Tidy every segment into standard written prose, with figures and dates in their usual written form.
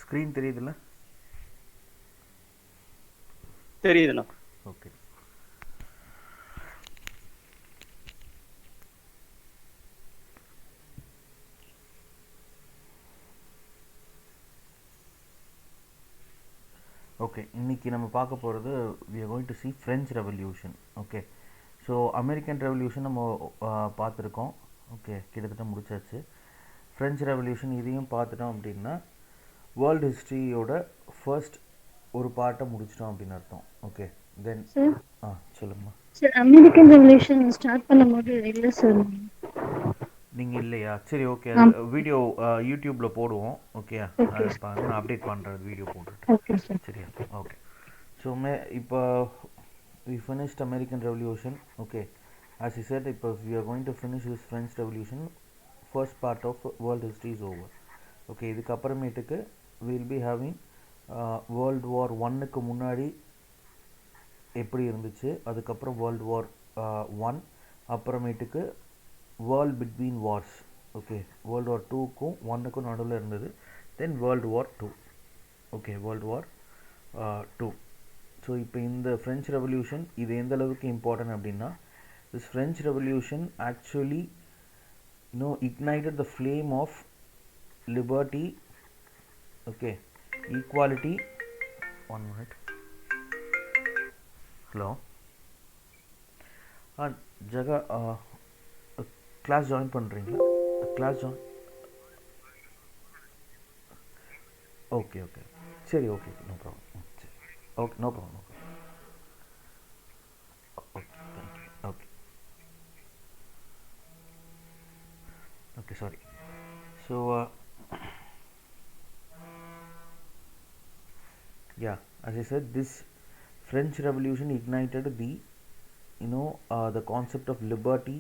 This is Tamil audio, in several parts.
ஸ்க்ரீன் தெரியுதுல்ல? தெரியுதுண்ணா. ஓகே. ஓகே, இன்னைக்கு நம்ம பார்க்க போகிறது we are going to see French Revolution. Okay, so American revolution நம்ம பார்த்துருக்கோம். ஓகே, கிட்டத்தட்ட முடிச்சாச்சு. ஃப்ரெஞ்ச் ரெவல்யூஷன் இதையும் பார்த்துட்டோம் அப்படின்னா வேர்ல்டு ஹிஸ்ட்ரியோட ஃபர்ஸ்ட் ஒரு பார்ட்டை முடிச்சிட்டோம் அப்படின்னு அர்த்தம். ஓகே, தென் சார் சொல்லுங்கம்மா. சார் அமெரிக்கன் ரெவல்யூஷன் ஸ்டார்ட் பண்ணும்போது இல்லை சார். நீங்கள் இல்லையா? சரி, ஓகே, அது வீடியோ யூடியூப்பில் போடுவோம். ஓகே, அதை பாருங்க, நான் அப்டேட் பண்ணுறது வீடியோ போட்டுட்டு. Okay sir. சரியா? ஓகே. ஸோ இப்போ we finished American Revolution. Okay, as he said, we are going to finish this French Revolution. First part of world history is over. Okay, இதுக்கு அப்புறமேட்டுக்கு we'll be having World War Iக்கு முன்னாடி எப்படி இருந்துச்சு, அதுக்கப்புறம் World War I, அப்புறமேட்டுக்கு world between wars. Okay, World War IIக்கும் ஒன்னுக்கும் நடுவில் இருந்தது. Then World War II. Okay, World War II. So இப்போ இந்த ஃப்ரெஞ்ச் ரெவல்யூஷன் இது எந்த அளவுக்கு இம்பார்ட்டன்ட் அப்படின்னா, this French revolution actually ignited the flame of liberty, okay, equality. 1 minute. Hello Jaga, class join பண்ணுறீங்களா? Class join. ஓகே ஓகே, சரி, ஓகே, நோ ப்ராப்ளம். சரி, okay, no problem. Okay, thank you. Okay okay, sorry. So yeah, as I said, this French Revolution ignited the concept of liberty,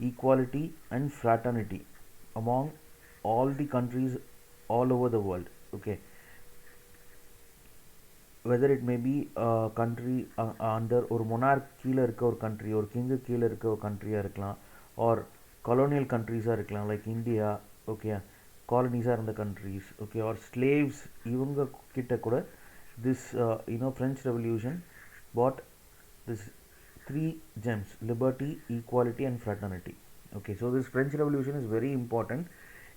equality and fraternity among all the countries all over the world. Okay, whether it may be a country under ஒரு monarch கீழே இருக்க ஒரு country, ஒரு king கீழே இருக்க ஒரு countryயாக இருக்கலாம், or colonial countries-ஆக இருக்கலாம் like India, okay, colonies-ஆக இருந்த countries, okay, or slaves, இவங்க கிட்ட கூட this French Revolution brought this 3 gems: liberty, equality and fraternity. Okay, so this French Revolution is very important.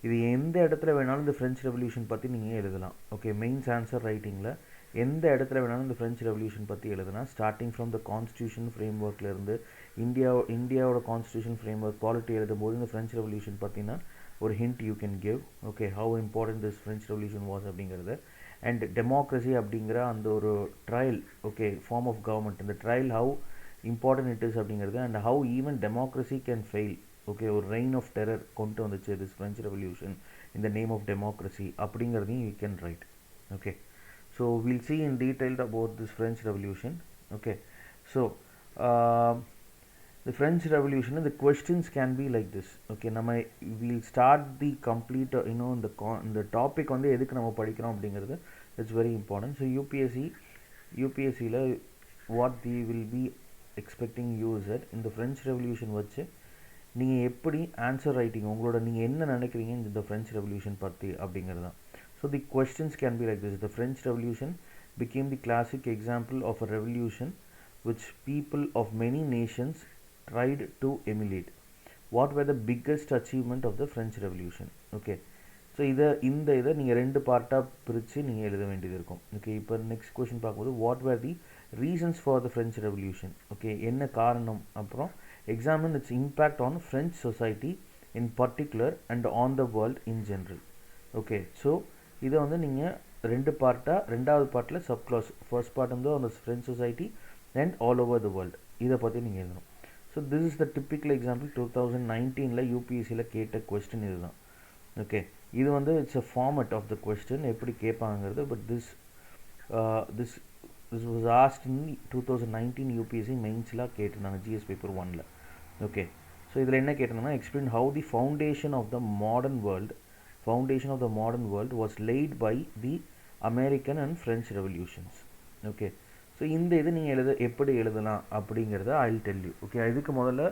இது எந்த இடத்துல வேணாலும் இந்த ஃப்ரெஞ்ச் ரெவல்யூஷன் பற்றி நீங்கள் எழுதலாம். ஓகே, மெயின்ஸ் ஆன்சர் ரைட்டிங்கில் எந்த இடத்துல வேணாலும் இந்த ஃப்ரெஞ்ச் ரெவல்யூஷன் பற்றி எழுதலாம். Starting from the constitution frame ஒர்க்லேருந்து இந்தியாவோட கான்ஸ்டியூஷன் ஃப்ரேம் ஒர்க் பாலிட்டி எழுதும்போது இந்த ஃப்ரெஞ்ச் ரெவல்யூஷன் பற்றினா ஒரு hint you can give. Okay, how important this French revolution was அப்படிங்கிறது. அண்ட் டெமோக்ரஸி அப்படிங்கிற அந்த ஒரு trial, okay, form of government, இந்த trial how important it is அப்படிங்கிறது. And how even democracy can fail. Okay, ஒரு ரெயின் ஆஃப் டெரர் கொண்டு வந்துச்சு this French revolution in the name of democracy அப்படிங்கிறதையும் you can write. Okay, so will see in detailed about this French revolution. Okay, so the French Revolution, the questions can be like this. Okay, நம்ம we'll start the complete இந்த டாபிக் வந்து எதுக்கு நம்ம படிக்கிறோம் அப்படிங்கிறது இட்ஸ் வெரி இம்பார்ட்டன்ட். ஸோ யூபிஎஸ்சியில் what they will be expecting user இந்த ஃப்ரெஞ்ச் ரெவல்யூஷன் வச்சு நீங்கள் எப்படி ஆன்சர் ரைட்டிங் உங்களோட நீங்கள் என்ன நினைக்கிறீங்க இந்த ஃப்ரெஞ்ச் ரெவல்யூஷன் பற்றி அப்படிங்கிறது தான். So the questions can be like this: the French revolution became the classic example of a revolution which people of many nations tried to emulate. What were the biggest achievement of the French Revolution? Okay, so இதை நீங்கள் 2 பார்ட்டாக பிரித்து நீங்கள் எழுத வேண்டியது இருக்கும். ஓகே, இப்போ நெக்ஸ்ட் கொஸ்டின் பார்க்கும்போது what were the reasons for the French revolution. Okay, என்ன காரணம், அப்புறம் examine its impact on French society in particular and on the world in general. Okay, so இதை வந்து நீங்கள் 2 பார்ட்டாக, 2வது பார்ட்டில் சப்க்ளாஸ், ஃபர்ஸ்ட் பார்ட் வந்து on the French society and all over the world, இதை பற்றி நீங்கள் எழுதணும். So this is the typical example 2019 யூபிஎஸ்சியில் கேட்ட கொஸ்டின் இதுதான். ஓகே, இது வந்து it's a format of the question எப்படி கேட்பாங்கிறது. But this was asked in 2019 UPSC மெயின்ஸ்லாம் கேட்டிருந்தாங்க ஜிஎஸ் பேப்பர் 1ல். ஓகே, ஸோ இதில் என்ன கேட்டிருந்தாங்கன்னா, explain how the foundation of the modern world was laid by the American and French revolutions. Okay, so இந்த இது நீங்கள் எப்படி எழுதலாம் அப்படிங்கிறத I will tell you. Okay, இதுக்கு முதல்ல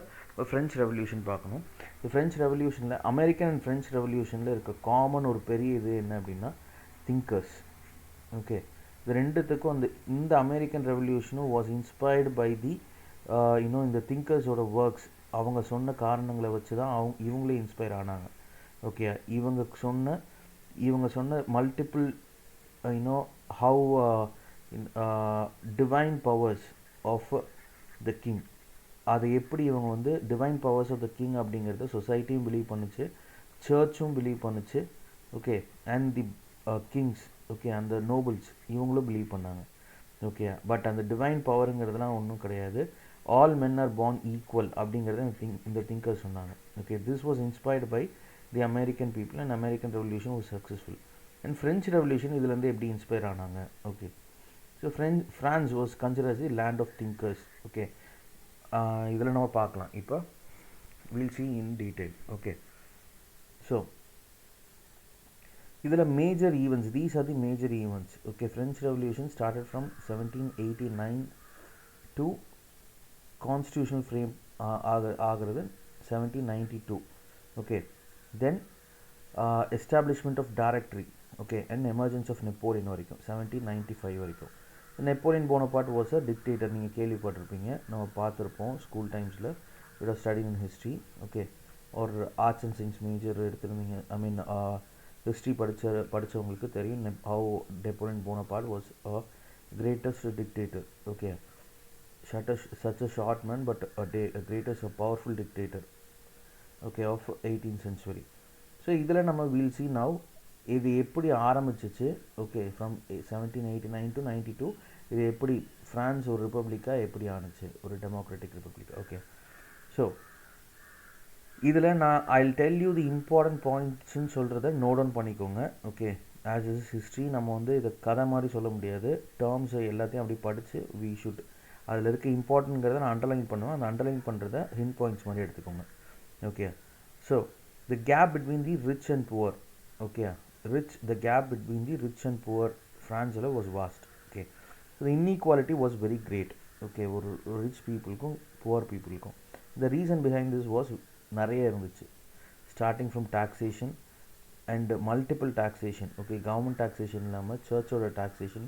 ஃப்ரெஞ்ச் ரெவல்யூஷன் பார்க்கணும். இந்த ஃப்ரெஞ்ச் ரெவல்யூஷனில் அமெரிக்கன் அண்ட் ஃப்ரெஞ்ச் ரெவல்யூஷனில் இருக்க காமன் ஒரு பெரிய இது என்ன அப்படின்னா திங்கர்ஸ். ஓகே, இது ரெண்டுத்துக்கும் இந்த அமெரிக்கன் ரெவல்யூஷனும் வாஸ் இன்ஸ்பயர்டு பை தி இந்த திங்கர்ஸோட ஒர்க்ஸ். அவங்க சொன்ன காரணங்களை வச்சு தான் இவங்களே இன்ஸ்பயர் ஆனாங்க. ஓகே, இவங்க சொன்ன multiple you know how divine powers of the king, அதை எப்படி இவங்க divine powers of the king அப்படிங்கிறத சொசைட்டியும் பிலீவ் பண்ணுச்சு, சர்ச்சும் பிலீவ் பண்ணுச்சு. Okay, and the kings, okay, அந்த நோபல்ஸ் இவங்களும் பிலீவ் பண்ணாங்க. ஓகே, பட் அந்த டிவைன் பவருங்கிறதுலாம் ஒன்றும் கிடையாது. All men are born equal அப்படிங்கிறத இந்த திங்கர் சொன்னாங்க. Okay, this was inspired by the American people and American revolution was successful. And French revolution இதுலேருந்து எப்படி இன்ஸ்பயர் ஆனாங்க? Okay, so France was consider as the land of thinkers. Okay, இதில் நம்ம பார்க்கலாம். இப்போ will see in detail. Okay, so இதில் major events, these are the major events. Okay, French revolution started from 1789 to constitutional frame ஆகிறது 1792. Okay, then establishment of directory. Okay, and emergence of Napoleon வரைக்கும் 1795 வரைக்கும். Napoleon Bonaparte was a dictator. நீங்கள் கேள்விப்பட்டிருப்பீங்க, நம்ம பார்த்துருப்போம் ஸ்கூல் டைம்ஸில், விட ஸ்டடிங் இன் ஹிஸ்ட்ரி. ஓகே, ஒரு ஆர்ட்ஸ் அண்ட் சயின்ஸ் மேஜர் எடுத்திருந்தீங்க, ஐ மீன் ஹிஸ்ட்ரி படித்தவங்களுக்கு தெரியும் how Napoleon Bonaparte was a greatest dictator. Okay, such a short man but a greatest, a powerful dictator, okay, of 18th century. So இதில் நம்ம வில் see now இது எப்படி ஆரம்பிச்சிச்சு. ஓகே, ஃப்ரம் 1789 to 92 இது எப்படி ஃப்ரான்ஸ் ஒரு ரிப்பப்ளிக்காக எப்படி ஆணுச்சு, ஒரு டெமோக்ராட்டிக் ரிப்பப்ளிக். ஓகே, ஸோ இதில் நான் I will tell you the important பாயிண்ட்ஸ்ன்னு சொல்கிறத நோட் டவுன் பண்ணிக்கோங்க. ஓகே, ஆஸ் இஸ் ஹிஸ்ட்ரி நம்ம இதை கதை மாதிரி சொல்ல முடியாது, டேர்ம்ஸ் எல்லாத்தையும் அப்படி படித்து வி ஷுட் அதில் இருக்க இம்பார்ட்டன்ட்ங்கிறத நான் அண்டர்லைன் பண்ணுவேன். அந்த அண்டர்லைன் பண்ணுறத ஹிண்ட் பாயிண்ட்ஸ் மாதிரி எடுத்துக்கோங்க. Okay, so the gap between the rich and poor. Okay, the gap between the rich and poor ஃப்ரான்ஸில் was vast. Okay, so the inequality was very great. Okay, ஒரு ரிச் பீப்புளுக்கும் புவர் பீப்புளுக்கும். the reason behind this was நிறைய இருந்துச்சு. Starting from taxation and multiple taxation. Okay, government taxation இல்லாமல் சர்ச்சோட டாக்ஸேஷன்.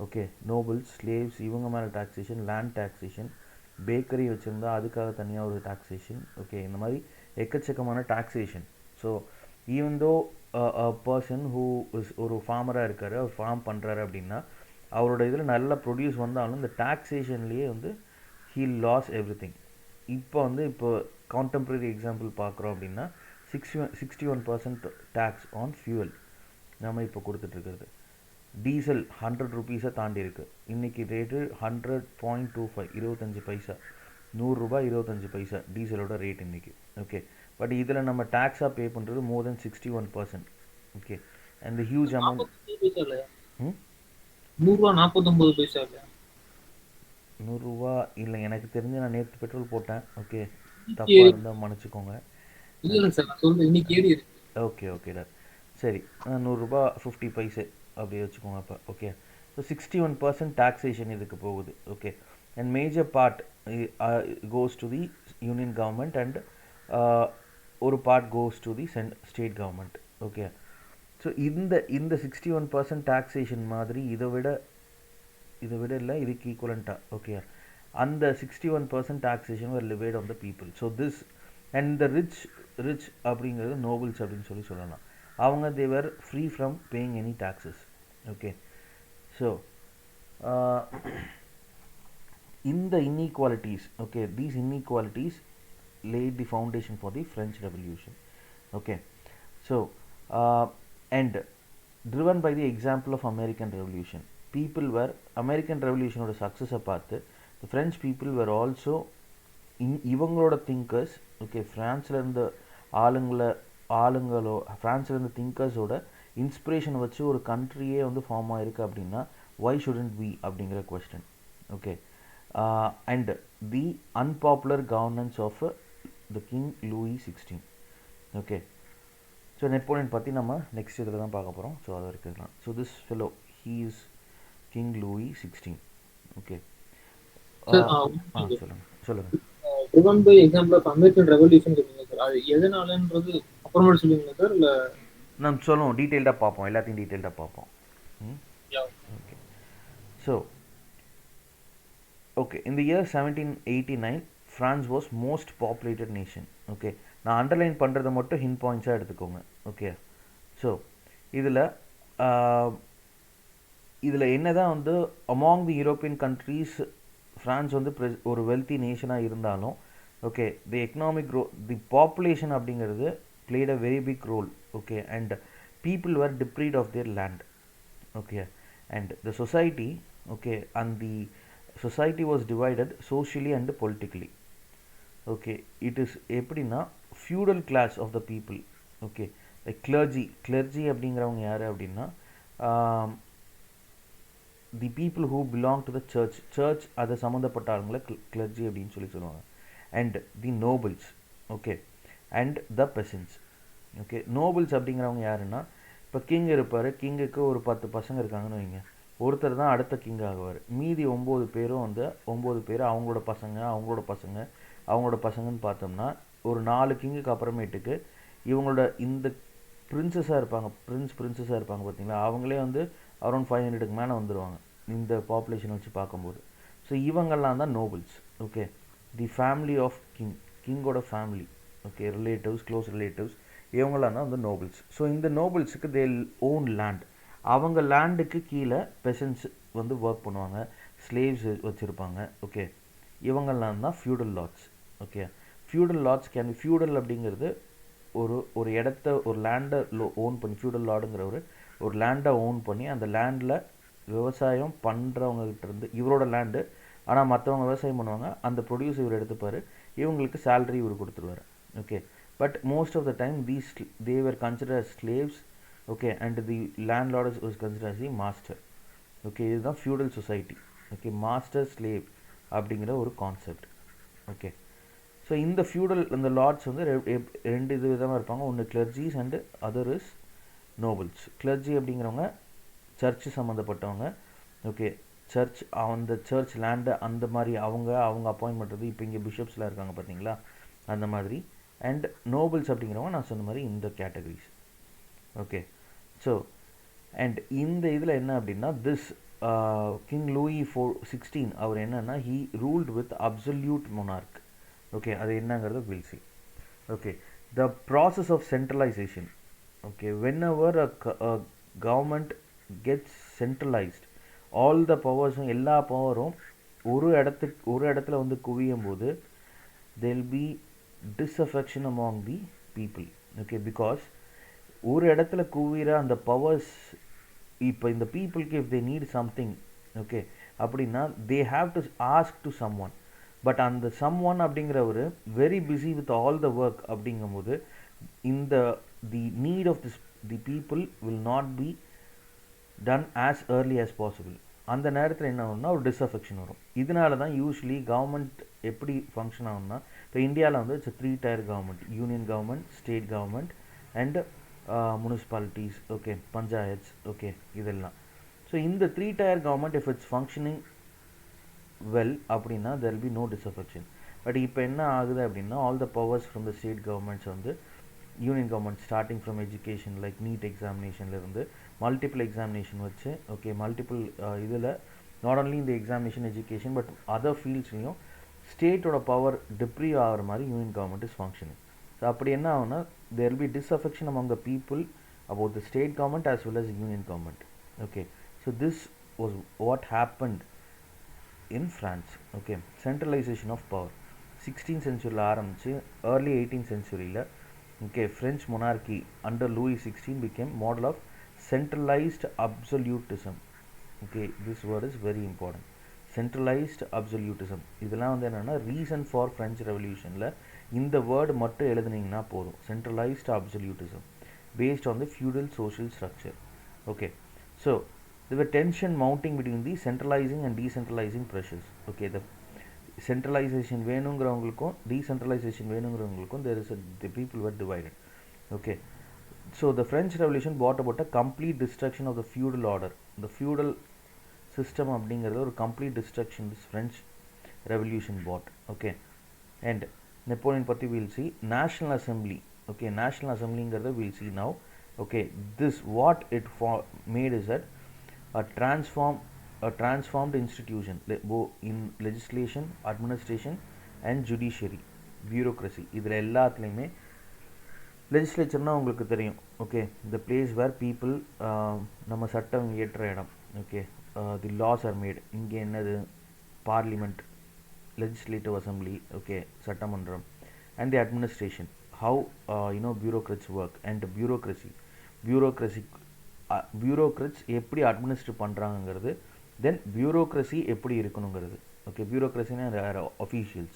ஓகே, நோபல்ஸ், ஸ்லேவ்ஸ் இவங்க மேலே டாக்ஸேஷன், லேண்ட் டாக்ஸேஷன், பேக்கரி வச்சுருந்தா அதுக்காக தனியாக ஒரு டாக்ஸேஷன். ஓகே, இந்த மாதிரி எக்கச்சக்கமான taxation. So even though person who is ஒரு ஃபார்மராக இருக்கார், அவர் ஃபார்ம் பண்ணுறாரு அப்படின்னா அவரோட இதில் நல்ல ப்ரொடியூஸ் வந்தாலும் இந்த டாக்ஸேஷன்லேயே ஹீ லாஸ் எவ்ரி திங். இப்போ கான்டெம்பரரி எக்ஸாம்பிள் பார்க்குறோம் அப்படின்னா 61% டேக்ஸ் ஆன் ஃபியூவல் நம்ம இப்போ கொடுத்துட்ருக்கிறது. டீசல் 100 ருபீஸை தாண்டி இருக்குது. இன்றைக்கி ரேட்டு 100.25, 25 பைசா, 100 ரூபாய் 25 பைசா டீசலோட ரேட் இன்றைக்கி. ஓகே, பட் இதில் நம்ம டேக்ஸாக பே பண்ணுறது மோர் தென் 61%. Okay, and huge amount. 100 ரூபா இல்லை, எனக்கு தெரிஞ்சு நான் நேற்று பெட்ரோல் போட்டேன். ஓகே, தப்பாக இருந்தால் மன்னிச்சுக்கோங்க. ஓகே ஓகே டார், சரி, 100 ரூபா 50 பைசே அப்படி வச்சுக்கோங்க அப்போ. ஓகே, ஸோ 61% டாக்ஸேஷன் இதுக்கு போகுது. Okay, and major part goes to the union government and ஒரு part goes to the state government. Okay, so இந்த 61% டாக்ஸேஷன் மாதிரி இதை விட இல்லை, இதுக்கு ஈக்குவலண்ட்டாக. ஓகே, அந்த 61% taxation were levied on the people. So this and the rich அப்படிங்கிறது நோபல்ஸ் அப்படின்னு சொல்லலாம். அவங்க they were free from paying any taxes. Okay, so இந்த inequalities, okay, these inequalities laid the foundation for the French Revolution. Okay, so and driven by the example of American Revolution, people were American Revolution ஓட சக்ஸஸை பார்த்து the French people were also இவங்களோட திங்கர்ஸ். ஓகே, ஃப்ரான்ஸில் இருந்த ஃப்ரான்ஸில் இருந்த திங்கர்ஸோட இன்ஸ்பிரேஷன் வச்சு ஒரு கண்ட்ரியே ஃபார்ம் ஆகிருக்கு அப்படின்னா why shouldn't we அப்படிங்கிற question. Okay, and the unpopular governance of the king Louis 16. Okay, so Napoleon பற்றி நம்ம நெக்ஸ்ட் இதில் தான் பார்க்க போகிறோம். ஸோ அதை இருக்கலாம். So this fellow he is king Louis 16. Okay, சொல்லுங்கள். Driven by example of American revolution சொல்லுங்க சார், அது எதனாலன்றது அப்புறமேட்டு சொல்லுவீங்களா சார், இல்லை நம்ம சொல்லுவோம், டீட்டெயில்டாக பார்ப்போம், எல்லாத்தையும் டீட்டெயில்டாக பார்ப்போம். Okay. So okay, in the year 1789 France was most populated nation. okay, நான் அண்டர்லைன் பண்ணுறதை மட்டும் ஹிண்ட் பாயிண்ட்ஸாக எடுத்துக்கோங்க. ஓகே, ஸோ இதில் என்ன தான் வந்து among the European countries France வந்து ஒரு வெல்த்தி நேஷனாக இருந்தாலும், okay, the economic the population அப்படிங்கிறது played a very big role. okay, and people were deprived of their land. okay, and the society, okay, and the society was divided socially and politically. okay, it is எப்படின்னா feudal class of the people. okay, like clergy அப்படிங்கிறவங்க யார் அப்படின்னா the people who belong to the church அதை சம்மந்தப்பட்ட ஆளுங்களை clergy அப்படின்னு சொல்லுவாங்க. and the nobles, okay, and the peasants. okay, nobles அப்படிங்கிறவங்க யாருன்னா, இப்போ கிங் இருப்பார், கிங்குக்கு ஒரு 10 பசங்க இருக்காங்கன்னு வைங்க, ஒருத்தர் தான் அடுத்த கிங் ஆகுவார். மீதி 9 பேரும் வந்து 9 பேர் அவங்களோட பசங்கன்னு பார்த்தோம்னா, ஒரு 4 கிங்குக்கு அப்புறமேட்டுக்கு இவங்களோட இந்த பிரின்சஸாக இருப்பாங்க, பிரின்சஸாக இருப்பாங்க பார்த்தீங்களா, அவங்களே வந்து அரௌண்ட் 500க்கு மேலே வந்துடுவாங்க இந்த பாப்புலேஷன் வச்சு பார்க்கும்போது. ஸோ இவங்கெல்லாம் தான் nobles. Okay, the family of கிங்கோட family, okay, relatives, close relatives, இவங்களாம் தான் வந்து நோபல்ஸ். ஸோ இந்த நோபல்ஸுக்கு தே ஓன் லேண்ட், அவங்க லேண்டுக்கு கீழே பெசன்ஸ் வந்து ஒர்க் பண்ணுவாங்க, ஸ்லேவ்ஸ் வச்சுருப்பாங்க. ஓகே, இவங்கெல்லாம் தான் feudal lords. Okay, feudal lords can feudal அப்படிங்கிறது ஒரு இடத்த, ஒரு லேண்டை ஓன் பண்ணி, ஃபியூடல் லார்டுங்கிற ஒரு லேண்டை ஓன் பண்ணி, அந்த லேண்டில் விவசாயம் பண்ணுறவங்ககிட்ட இருந்து, இவரோட லேண்டு ஆனால் மற்றவங்க விவசாயம் பண்ணுவாங்க, அந்த ப்ரொடியூஸ் இவர் எடுத்துப்பார், இவங்களுக்கு சேலரி இவர் கொடுத்துருவார். Okay, but most of the time they were consider as slaves. okay, and the landlord was considered as the master. okay, இதுதான் feudal society. okay, master slave அப்படிங்கிற ஒரு கான்செப்ட். ஓகே, ஸோ இந்த ஃபியூடல், இந்த லார்ட்ஸ் வந்து ரெண்டு விதமாக இருப்பாங்க. ஒன்று clergies and other is nobles. Clergy அப்படிங்கிறவங்க சர்ச்சு சம்மந்தப்பட்டவங்க. ஓகே, அந்த சர்ச் லேண்டு அந்த மாதிரி அவங்க அப்பாயின்ட் பண்ணுறது. இப்போ இங்கே பிஷப்ஸ்லாம் இருக்காங்க பார்த்தீங்களா, அந்த மாதிரி. அண்ட் நோபல்ஸ் அப்படிங்கிறவங்க நான் சொன்ன மாதிரி இந்த கேட்டகரிஸ். ஓகே, ஸோ அண்ட் இந்த இதில் என்ன அப்படின்னா, திஸ் கிங் லூயி 16 அவர் என்னன்னா, he ruled with absolute monarch. Okay, அது என்னங்கிறது will see. Okay, the process of centralisation. Okay, whenever a government gets centralized, all the powers, எல்லா பவரும் ஒரு இடத்துல வந்து குவியும் போது there will be disaffection among the people. okay, because ஒரு இடத்துல குவிற அந்த பவர்ஸ், இப்போ இந்த பீப்புளுக்கு if they need something, okay, அப்படின்னா they have to ask to someone. But அந்த someone அப்படிங்கிறவர் very busy with all the work அப்படிங்கும்போது இந்த the need of the people will not be done as early as possible. அந்த நேரத்தில் என்ன ஆகும்னா ஒரு டிஸ்அஃபெக்ஷன் வரும். இதனால தான் யூஸ்வலி கவர்மெண்ட் எப்படி ஃபங்க்ஷன் ஆகும்னா, இப்போ இந்தியாவில் வந்து it's 3 tier government, union government, state government and municipalities. Okay, panchayats. Okay, இதெல்லாம். ஸோ இந்த 3 tier government if it's functioning well அப்படின்னா there will be no disaffection. But இப்போ என்ன ஆகுது அப்படின்னா, all the powers from the state governments வந்து union government, starting from education like NEET எக்ஸாமினேஷன்லேருந்து மல்டிபிள் எக்ஸாமினேஷன் வச்சு, ஓகே, மல்டிபிள் இதில் நாட் ஒன்லி இந்த எக்ஸாமினேஷன் எஜுகேஷன் பட் அதர் ஃபீல்ட்ஸ்லையும் ஸ்டேட்டோட பவர் டிப்ரீவ் ஆகிற மாதிரி union government is functioning. So அப்படி என்ன ஆகுனா, there will be disaffection among the people about the state government as well as the union government. okay, so this was what happened in France. okay, centralization of power 16th centuryல ஆரம்பிச்சு early 18th centuryல, okay, French monarchy under Louis 16 became model of centralized absolutism. okay, this word is very important, centralized absolutism. இதெல்லாம் வந்து என்னன்னா ரீசன் ஃபார் French ரெவல்யூஷனில் இந்த வேர்டு மட்டும் எழுதுனீங்கன்னா போதும், centralized absolutism based on the feudal social structure. okay, so there were tension mounting between the centralizing and decentralizing pressures. okay, the centralization வேணுங்கிறவங்களுக்கும் decentralization வேணுங்கிறவங்களுக்கும் the people were divided. okay, so the French Revolution brought about a complete destruction of the feudal order. the feudal system அப்படிங்கிறது ஒரு complete destruction this French Revolution brought. okay, and Napoleon பற்றி we'll see. National Assembly. okay, National Assemblyங்கிறத we'll see now. Okay, this what it made is that a transformed institution in legislation, administration and judiciary, bureaucracy. இதில் எல்லாத்துலேயுமே லெஜிஸ்லேச்சர்னால் உங்களுக்கு தெரியும். Okay, the place where people, நம்ம சட்டம் இயற்ற இடம். Okay, the laws are made. இங்கே என்னது? பார்லிமெண்ட், legislative assembly, okay, சட்டமன்றம், and the administration, how bureaucrats work, and bureaucracy bureaucrats எப்படி அட்மினிஸ்ட்ரேட் பண்ணுறாங்கிறது, தென் bureaucracy எப்படி இருக்கணுங்கிறது. ஓகே, bureaucracyனா officials.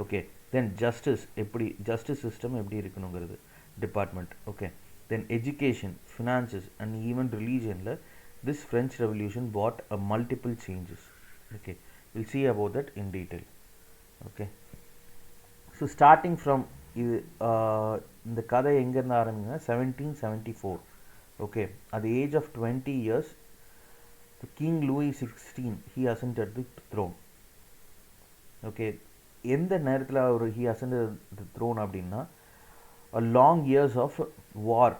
ஓகே, தென் justice எப்படி, justice system எப்படி இருக்கணுங்கிறது, department. Okay, then education, finances and even religionல this French Revolution brought a multiple changes. Okay, we'll see about that in detail. Okay, so starting from இது இந்த கதை எங்கேருந்து ஆரம்பிங்கன்னா 1774. okay, at the age of 20 years the King Louis XVI he ascended the throne. okay, எந்த நேரத்தில் அவர் he ascended the throne அப்படின்னா a long years of war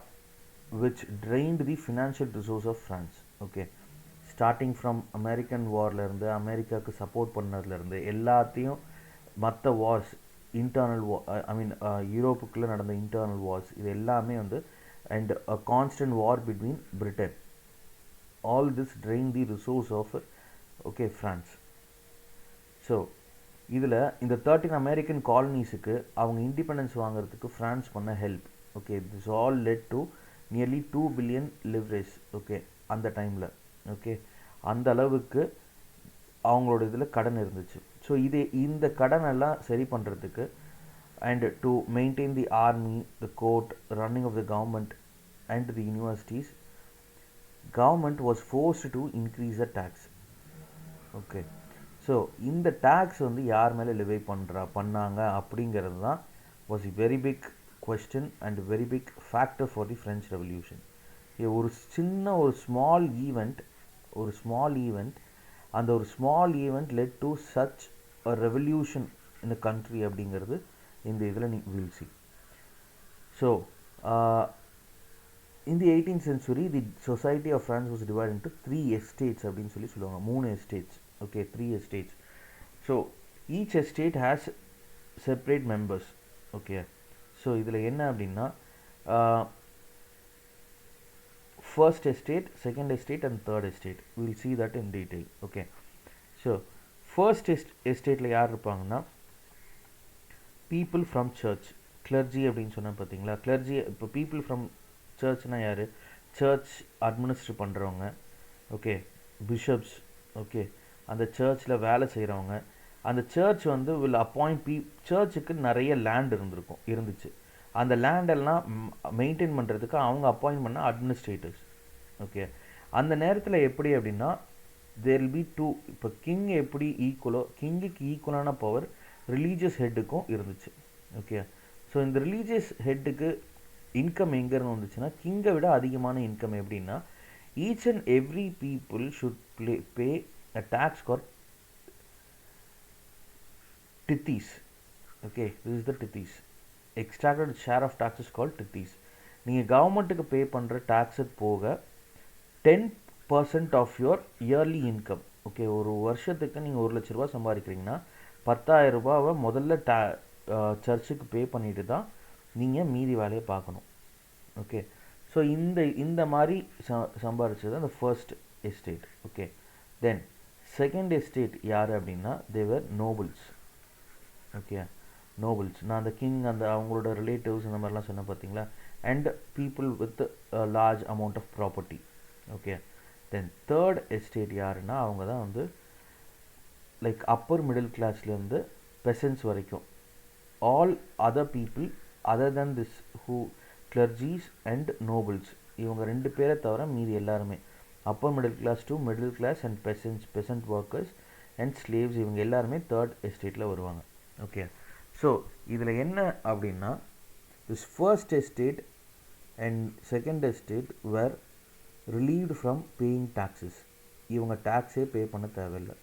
which drained the financial resource of France. okay, starting from American வார்லேருந்து, அமெரிக்காவுக்கு சப்போர்ட் பண்ணதுலேருந்து, எல்லாத்தையும் மற்ற வார்ஸ், இன்டர்னல் யூரோப்புக்குள்ளே நடந்த இன்டர்னல் வார்ஸ், இது எல்லாமே வந்து and a constant war between Britain, all this drain the resource of okay France. So இதில் இந்த 13 அமெரிக்கன் காலனிஸுக்கு அவங்க இண்டிபெண்டன்ஸ் வாங்குறதுக்கு ஃப்ரான்ஸ் பண்ண help. Okay, this all led to nearly 2 billion livres. Okay, அந்த டைமில். ஓகே, அந்த அளவுக்கு அவங்களோட இதில் கடன் இருந்துச்சு. ஸோ இந்த கடனெல்லாம் சரி பண்ணுறதுக்கு and to maintain the army, the court, running of the government and the universities, government was forced to increase the tax. Okay, so இந்த டேக்ஸ் வந்து யார் மேலே லிவை பண்ணாங்க அப்படிங்கிறது தான் was a very big question and very big factor for the French revolution. ஒரு சின்ன ஒரு ஸ்மால் ஈவெண்ட் அந்த ஒரு small event led to such a revolution in a country அப்படிங்கிறது இந்த இதில் will see. So in the 18th century the society of France was divided into 3 estates அப்படின்னு சொல்லுவாங்க. 3 estates. okay, 3 estates. so each estate has separate members. okay, so இதில் என்ன அப்படின்னா first estate, second estate and third estate. we will see that in detail. okay, so first estateல யார் இருப்பாங்கன்னா people from church, clergy அப்படின்னு சொன்னால் பார்த்தீங்களா, clergy. இப்போ people from churchனா யார்? சர்ச் அட்மினிஸ்ட்ரேட் பண்ணுறவங்க. Okay, bishops. ஓகே, அந்த சர்ச்சில் வேலை செய்கிறவங்க. அந்த சர்ச் வந்து வில் அப்பாயிண்ட் சர்ச்சுக்கு நிறைய லேண்ட் இருந்துச்சு. அந்த லேண்டெல்லாம் மெயின்டைன் பண்ணுறதுக்கு அவங்க அப்பாயிண்ட் பண்ண அட்மினிஸ்ட்ரேட்டர்ஸ். ஓகே, அந்த நேரத்தில் எப்படி அப்படின்னா தேர் வில் பி டூ. இப்போ கிங் எப்படி ஈக்குவலோ, கிங்குக்கு ஈக்குவலான பவர் ரிலீஜியஸ் ஹெட்டுக்கும் இருந்துச்சு. ஓகே, ஸோ இந்த ரிலீஜியஸ் ஹெட்டுக்கு இன்கம் எங்கேருந்து வந்துச்சுன்னா கிங்கை விட அதிகமான இன்கம் எப்படின்னா each and every people should pay a tax call tithes. okay, this is the tithes. extracted share of taxes called tithes. நீங்கள் கவர்மெண்ட்டுக்கு பே பண்ணுற டேக்ஸு போக 10% of your yearly income. Okay, ஒரு வருஷத்துக்கு நீங்கள் 1 லட்ச ரூபா சம்பாதிக்கிறீங்கன்னா 10,000 ரூபாவை முதல்ல சர்ச்சுக்கு பே பண்ணிட்டு தான் நீங்கள் மீதி வேலையை பார்க்கணும். ஓகே, ஸோ இந்த மாதிரி சம்பாதிச்சது அந்த first estate. Okay, then second estate யார் அப்படின்னா தேவர் நோபல்ஸ். Okay, nobles. நான் அந்த கிங் அந்த அவங்களோட ரிலேட்டிவ்ஸ் இந்த மாதிரிலாம் சொன்னேன் பார்த்தீங்களா, and people with large amount of property. Okay, then third estate யாருன்னா அவங்க தான் வந்து லைக் அப்பர் மிடில் கிளாஸ்லேருந்து பெசன்ஸ் வரைக்கும், all other people other than this who clergies and nobles, இவங்க 2 பேரை தவிர மீதி எல்லாருமே upper middle class to middle class and peasant workers and slaves, இவங்க எல்லாருமே தேர்ட் எஸ்டேட்டில் வருவாங்க. ஓகே, ஸோ இதில் என்ன அப்படின்னா this first estate and second estate were relieved from paying taxes. இவங்க டேக்ஸே பே பண்ண தேவையில்லை.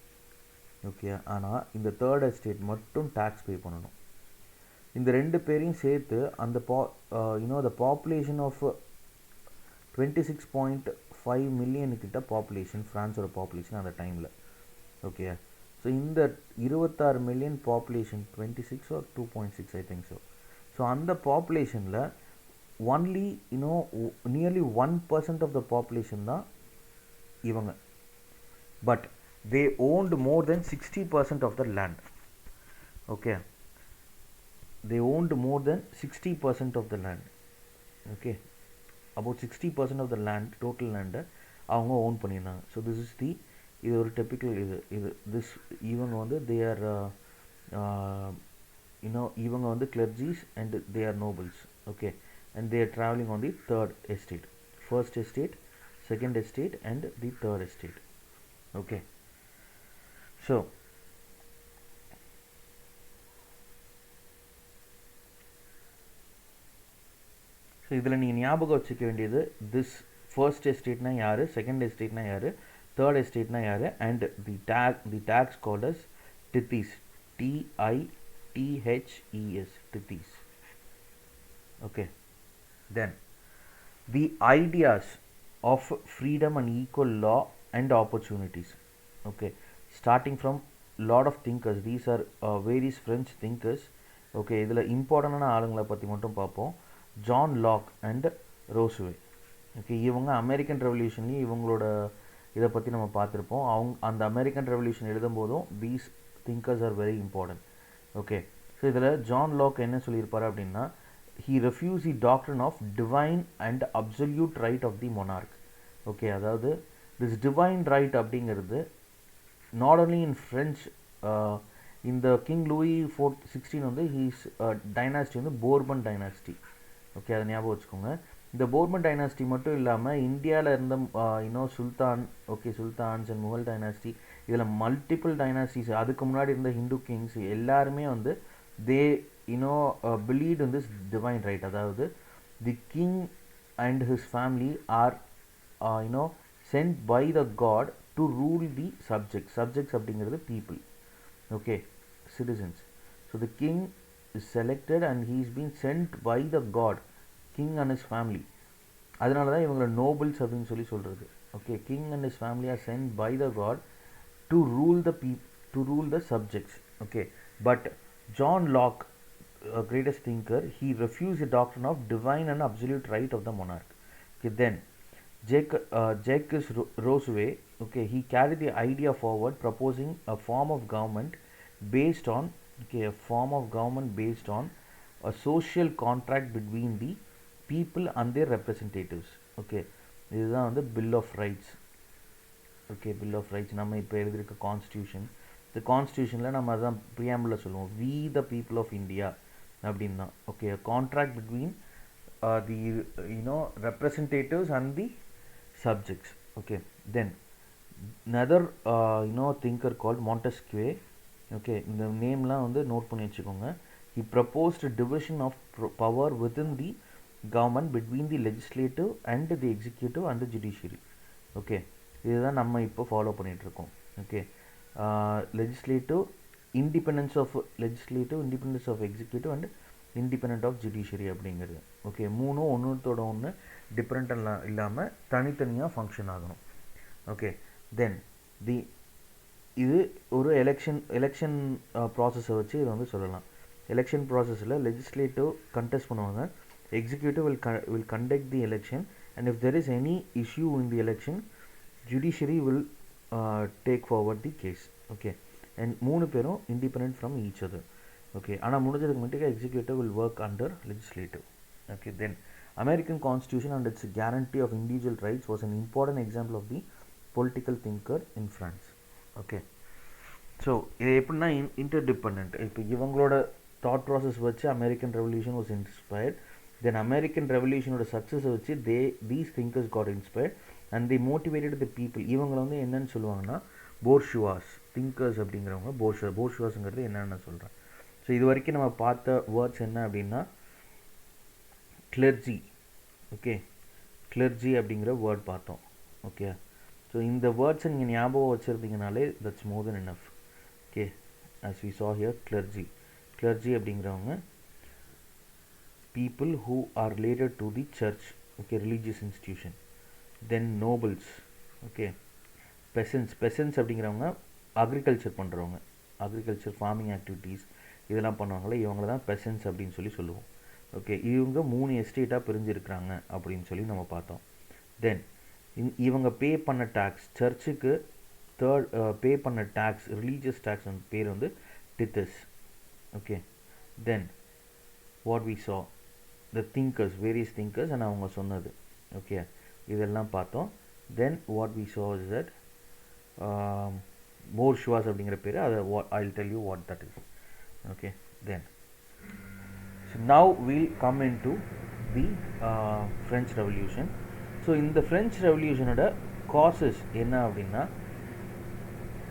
ஓகே, ஆனால் இந்த தேர்ட் எஸ்டேட் மட்டும் டேக்ஸ் பே பண்ணணும். இந்த 2 பேரையும் சேர்த்து அந்த த பாப்புலேஷன் ஆஃப் 26.5 மில்லியன் கிட்ட பாப்புலேஷன் ஃப்ரான்ஸோட பாப்புலேஷன் அந்த டைமில். ஓகே, ஸோ இந்த 26 million population 26 or 2.6 I think so. So அந்த பாப்புலேஷனில் only nearly 1% of the population தான் இவங்க. But they owned more than 60% of the land. Okay, they owned more than 60% of the land. Okay, about 60% of the land, total land அவங்க own பண்ணியிருந்தாங்க. So this is the, இது ஒரு typical இது this இவங்க வந்து they are இவங்க வந்து clergies and they are nobles. Okay, and they are traveling on the third estate, first estate, second estate and the third estate. Okay, so இதில் நீங்கள் ஞாபகம் வச்சுக்க வேண்டியது திஸ் ஃபர்ஸ்ட் எஸ்டேட்னா யார், செகண்ட் எஸ்டேட்னா யார், தேர்ட் எஸ்டேட்னா யார், and the tax called as tithes, TITHES, tithes. Okay, then the ideas of freedom and equal law and opportunities. Okay, starting from lot of thinkers, these are various French thinkers. Okay, இதில் இம்பார்ட்டண்டான ஆளுங்களை பற்றி மட்டும் பார்ப்போம். John Locke and Rousseau. Okay, இவங்க அமெரிக்கன் ரெவல்யூஷன்லேயும் இவங்களோட இதை பற்றி நம்ம பார்த்துருப்போம். அந்த அமெரிக்கன் ரெவல்யூஷன் எழுதும்போதும் these thinkers are very important. Okay, so இதில் ஜான் லாக் என்ன சொல்லியிருப்பார் அப்படின்னா, he refused the doctrine of divine and absolute right of the monarch. Okay, அதாவது this divine right அப்படிங்கிறது not only in French, இந்த கிங் லூயி 16 வந்து ஹீஸ் டைனாஸ்டி வந்து போர்பன் டைனாஸ்டி. ஓகே, அதை ஞாபகம் வச்சுக்கோங்க. இந்த போர்பன் டைனாஸ்டி மட்டும் இல்லாமல் இந்தியாவில் இருந்த sultan, okay, sultans and Mughal dynasty, இதில் மல்டிபிள் டைனாஸ்டிஸ், அதுக்கு முன்னாடி இருந்த ஹிந்து கிங்ஸ் எல்லாருமே வந்து they believe in this divine right. அதாவது the king and his family are sent by the god to rule the subjects. Subjects அப்படிங்கிறது people. Okay, citizens. So the king is selected and he is being sent by the god, king and his family. அதனால தான் இவங்களை nobles அப்படின்னு சொல்லி சொல்கிறது. Okay, king and his family are sent by the god to rule the to rule the subjects. Okay, but John Locke, a greatest thinker, he refused the doctrine of divine and absolute right of the monarch. Okay, then Jacques Rousseau, okay, he carried the idea forward, proposing a form of government based on, okay, a form of government based on a social contract between the people and their representatives. Okay, இதுதான் வந்து bill of rights. Okay, bill of rights நம்ம இப்போ எழுதியிருக்க கான்ஸ்டியூஷன். இந்த கான்ஸ்டியூஷனில் நம்ம அதான் ப்ரியாம்பிளில் சொல்லுவோம், we the people of India அப்படின்னு தான். Okay, contract between the representatives and the subjects. Okay, then another thinker called Montesquieu. Okay, இந்த நேம்லாம் வந்து நோட் பண்ணி வச்சுக்கோங்க. He proposed a division of power within the government between the legislative and the executive and the judiciary. Okay, இதுதான் நம்ம இப்போ ஃபாலோ பண்ணிட்டு இருக்கோம். Okay, legislative independence of executive and independent of judiciary அப்படிங்கிறது. ஓகே, மூணும் ஒன்றுத்தோட ஒன்று டிஃப்ரெண்ட் இல்லாமல் தனித்தனியாக ஃபங்க்ஷன் ஆகணும். ஓகே, தென் இது ஒரு எலெக்ஷன் ப்ராசஸை வச்சு இதை வந்து சொல்லலாம். எலெக்ஷன் ப்ராசஸில் லெஜிஸ்லேட்டிவ் கண்டெஸ்ட் பண்ணுவாங்க, executive will conduct the election, and if there is any issue in the election, judiciary will take forward the case. Okay, and மூணு பேரும் independent from each other. Okay, ஆனால் முடிஞ்சதுக்கு மட்டும் executive will work under legislative. Okay, then American Constitution and its guarantee of individual rights was an important example of the political thinker in France. Okay, so இது எப்படின்னா interdependent. இப்போ இவங்களோட thought process வச்சு American Revolution was inspired. Then American Revolutionோட success வச்சு these thinkers got inspired and they motivated the people. இவங்களை வந்து என்னன்னு சொல்லுவாங்கன்னா bourgeois thinkers அப்படிங்கிறவங்க. bourgeoisங்கிறது என்னன்னு நான் சொல்கிறேன். ஸோ இது வரைக்கும் நம்ம பார்த்த வேர்ட்ஸ் என்ன அப்படின்னா clergy. ஓகே, clergy அப்படிங்கிற வேர்ட் பார்த்தோம். ஓகே, ஸோ இந்த வேர்ட்ஸை நீங்கள் ஞாபகம் வச்சுருந்தீங்கனாலே that's more than enough. Okay, as we saw here, clergy அப்படிங்கிறவங்க people who are related to the church. okay, religious institution. Then nobles, okay, peasants அப்படிங்கிறவங்க அக்ரிகல்ச்சர் பண்ணுறவங்க, அக்ரிகல்ச்சர் ஃபார்மிங் ஆக்டிவிட்டீஸ் இதெல்லாம் பண்ணுவாங்களே இவங்கள தான் பெசன்ஸ் அப்படின்னு சொல்லுவோம். ஓகே, இவங்க 3 எஸ்டேட்டாக பிரிஞ்சிருக்கிறாங்க அப்படின்னு சொல்லி நம்ம பார்த்தோம். தென் இவங்க பே பண்ண டேக்ஸ், சர்ச்சுக்கு பே பண்ண டேக்ஸ், ரிலீஜியஸ் டேக்ஸ் பேர் வந்து tithes. Okay, then what we saw the thinkers, various thinkers and அவங்க சொன்னது. ஓகே, இதெல்லாம் பார்த்தோம். Then what we saw is that bourgeois அப்படிங்கிற பேர், அதை I'll tell you what that is. Okay, then so now we'll come into the French Revolution. So in the French Revolution ஓட causes என்ன அப்படின்னா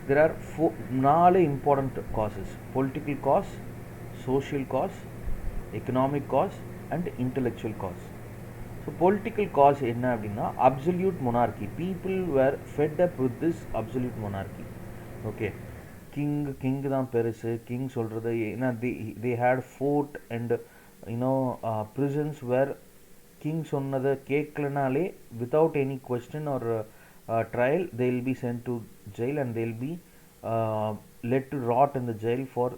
there are 4 important causes: political cause, social cause, economic cause and intellectual cause. So political cause என்ன அப்படின்னா absolute monarchy. People were fed up with this absolute monarchy. Okay, king தான் பெருசு, கிங் சொல்கிறது ஏன்னா they had fort and prisons where king சொன்னதை கேட்கலனாலே without any question or trial they will be sent to jail and they will be led to rot in the jail for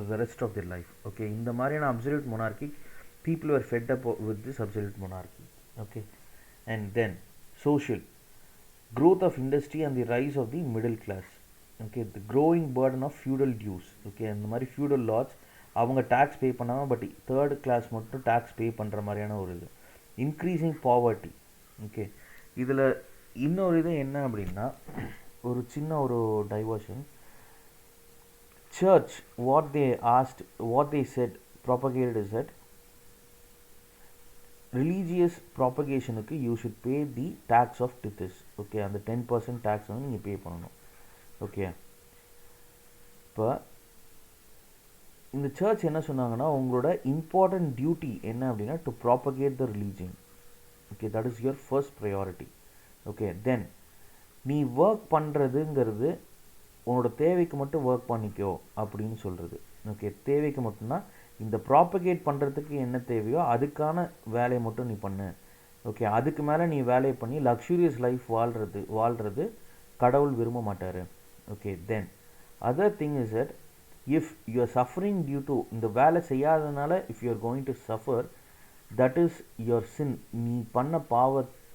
the rest of their life. Okay, இந்த மாதிரியான absolute monarchy, people were fed up with this absolute monarchy. Okay, and then social growth of industry and the rise of the middle class. Okay, the growing burden of feudal dues. Okay, அந்த மாதிரி feudal lords அவங்க டேக்ஸ் பே பண்ணாமல் பட் தேர்ட் கிளாஸ் மட்டும் டேக்ஸ் பே பண்ணுற மாதிரியான ஒரு இது. Increasing poverty. ஓகே, இதில் இன்னொரு இது என்ன அப்படின்னா ஒரு சின்ன ஒரு diversion. Church what they said propagated is that religious ப்ராபகேஷனுக்கு you should pay the tax of tithes. Okay, அந்த 10% டேக்ஸ் வந்து நீங்கள் பே பண்ணணும். ஓகே, இப்போ இந்த சர்ச் என்ன சொன்னாங்கன்னா உங்களோட இம்பார்ட்டன்ட் டியூட்டி என்ன அப்படின்னா to propagate the religion. Okay, that is your first priority. Okay, then நீ ஒர்க் பண்ணுறதுங்கிறது உன்னோட தேவைக்கு மட்டும் ஒர்க் பண்ணிக்கோ அப்படின்னு சொல்கிறது. ஓகே, தேவைக்கு மட்டும்தான், இந்த ப்ராபகேட் பண்ணுறதுக்கு என்ன தேவையோ அதுக்கான வேலையை மட்டும் நீ பண்ணு. ஓகே, அதுக்கு மேலே நீ வேலையை பண்ணி லக்ஸூரியஸ் லைஃப் வாழ்கிறது கடவுள் விரும்ப மாட்டார். Okay, then other thing is that if you are suffering due to இந்த வேலை செய்யாதனால if you are going to suffer, that is your sin. நீ பண்ண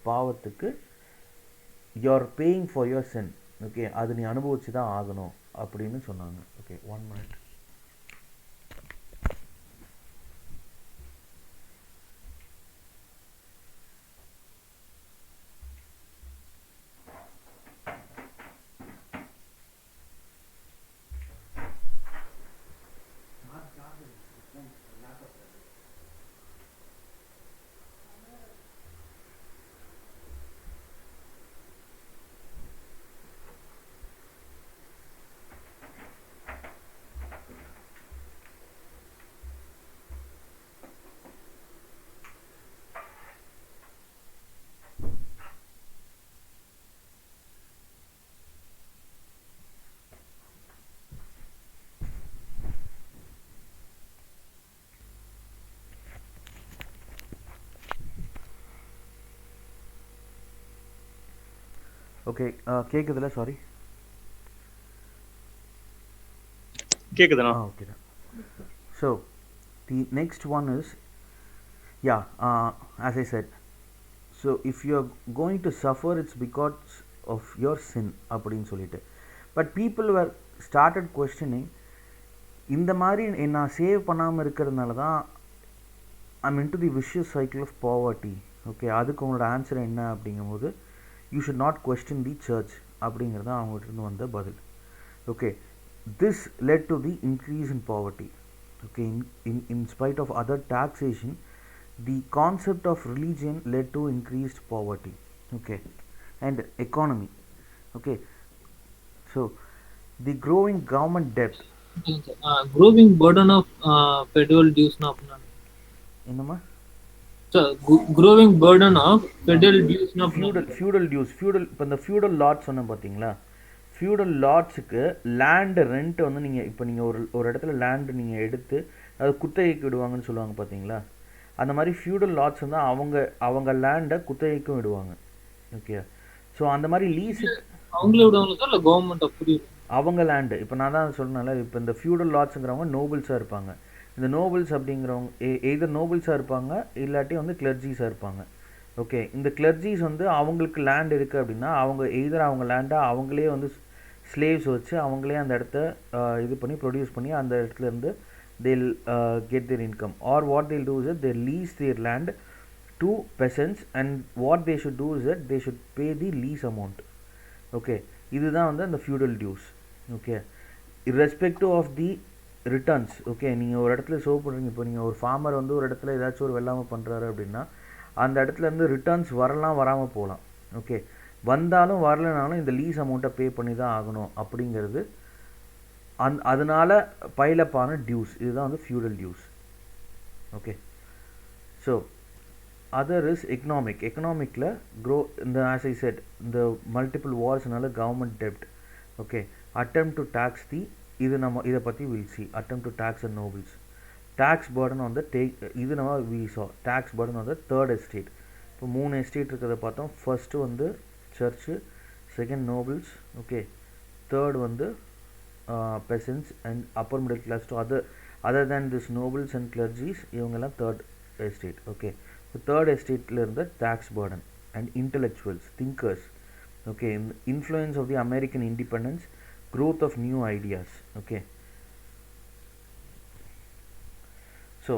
பாவத்துக்கு you are paying for your sin. Okay, அது நீ அனுபவிச்சு தான் ஆகணும் அப்படின்னு சொன்னாங்க. Okay, 1 minute. ஓகே, கேட்குதுல? சாரி, கேக்குதுண்ணா. Okay. So the next one is as I said, so if you are going to suffer it's because of your sin அப்படின்னு சொல்லிட்டு. But people were started questioning, இந்த மாதிரி நான் சேவ் பண்ணாமல் இருக்கிறதுனால தான் I'm into the vicious cycle of poverty. Okay, அதுக்கு உங்களோட ஆன்சர் என்ன அப்படிங்கும்போது you should not question the church அப்படிங்கிறது அவங்ககிட்ட இருந்து வந்த பதில். Okay, this led to the increase in poverty. Okay, in spite of other taxation, the concept of religion led to increased poverty. Okay, and economy. Okay, so the growing government debt. Growing burden of federal dues na apna. என்னமா? So growing burden of federal dues na feudal dues. இப்போ இந்த feudal lots சொன்ன பார்த்தீங்களா, feudal lotsக்கு லேண்டு ரெண்ட் வந்து நீங்கள் இப்போ நீங்கள் ஒரு இடத்துல லேண்டு நீங்கள் எடுத்து அது குத்தகைக்கு விடுவாங்கன்னு சொல்லுவாங்க பார்த்தீங்களா, அந்த மாதிரி ஃபியூடல் லாட்ஸ் வந்து அவங்க லேண்டை குத்தகைக்கும் விடுவாங்க. ஓகே, ஸோ அந்த மாதிரி லீஸுக்கு அவங்களே விடுவாங்களா இல்ல கவர்மெண்ட் அப்படி? அவங்க லேண்டு இப்போ நான் தான் சொன்னேன்ல, இப்போ இந்த ஃபியூடல் லாட்ஸுங்கிறவங்க நோபல்ஸாக இருப்பாங்க. இந்த நோபல்ஸ் அப்படிங்கிறவங்க எய்தர் நோபல்ஸாக இருப்பாங்க இல்லாட்டி வந்து கிளர்ஜிஸாக இருப்பாங்க. ஓகே, இந்த கிளர்ஜிஸ் வந்து அவங்களுக்கு லேண்ட் இருக்குது அப்படின்னா அவங்க எய்தர் அவங்க லேண்டை அவங்களே வந்து ஸ்லேவ்ஸ் வச்சு அவங்களே அந்த இடத்த இது பண்ணி ப்ரொடியூஸ் பண்ணி அந்த இடத்துலேருந்து they'll get their income, or what they'll do is that they lease their land to peasants, and what they should do is that they should pay the lease amount. Okay, இதுதான் வந்து அந்த feudal dues. Okay, irrespective of the returns. Okay, நீங்கள் ஒரு இடத்துல சோப் பண்ணுறீங்க, இப்போ நீங்கள் ஒரு ஃபார்மர் வந்து ஒரு இடத்துல ஏதாச்சும் ஒரு வெள்ளாமல் பண்ணுறாரு அப்படின்னா அந்த இடத்துலேருந்து ரிட்டர்ன்ஸ் வரலாம் வராமல் போகலாம். ஓகே, வந்தாலும் வரலைனாலும் இந்த லீஸ் அமௌண்ட்டை பே பண்ணி தான் ஆகணும் அப்படிங்கிறது அதனால பைலப்பான டியூஸ். இதுதான் வந்து feudal dues. Okay, so other is எக்கனாமிக்கில் இந்த ஆஸ் ஐ செட் இந்த மல்டிபிள் வார்ஸ்னால கவர்மெண்ட் டெப்ட். Okay, attempt to tax the இதை பற்றி will see attempt to tax the nobles, tax burden on the இது நம்ம we saw tax burden on the third estate. இப்போ 3 எஸ்டேட் இருக்கிறத பார்த்தோம். ஃபர்ஸ்ட்டு வந்து church, second nobles, okay, third வந்து peasants and upper middle class to other than this nobles and clergies, இவங்கெல்லாம் third estate. ஓகே, இப்போ தேர்ட் எஸ்டேட்டில் இருந்த tax burden and intellectuals, thinkers. Okay, influence of the American independence, growth of new ideas. Okay, so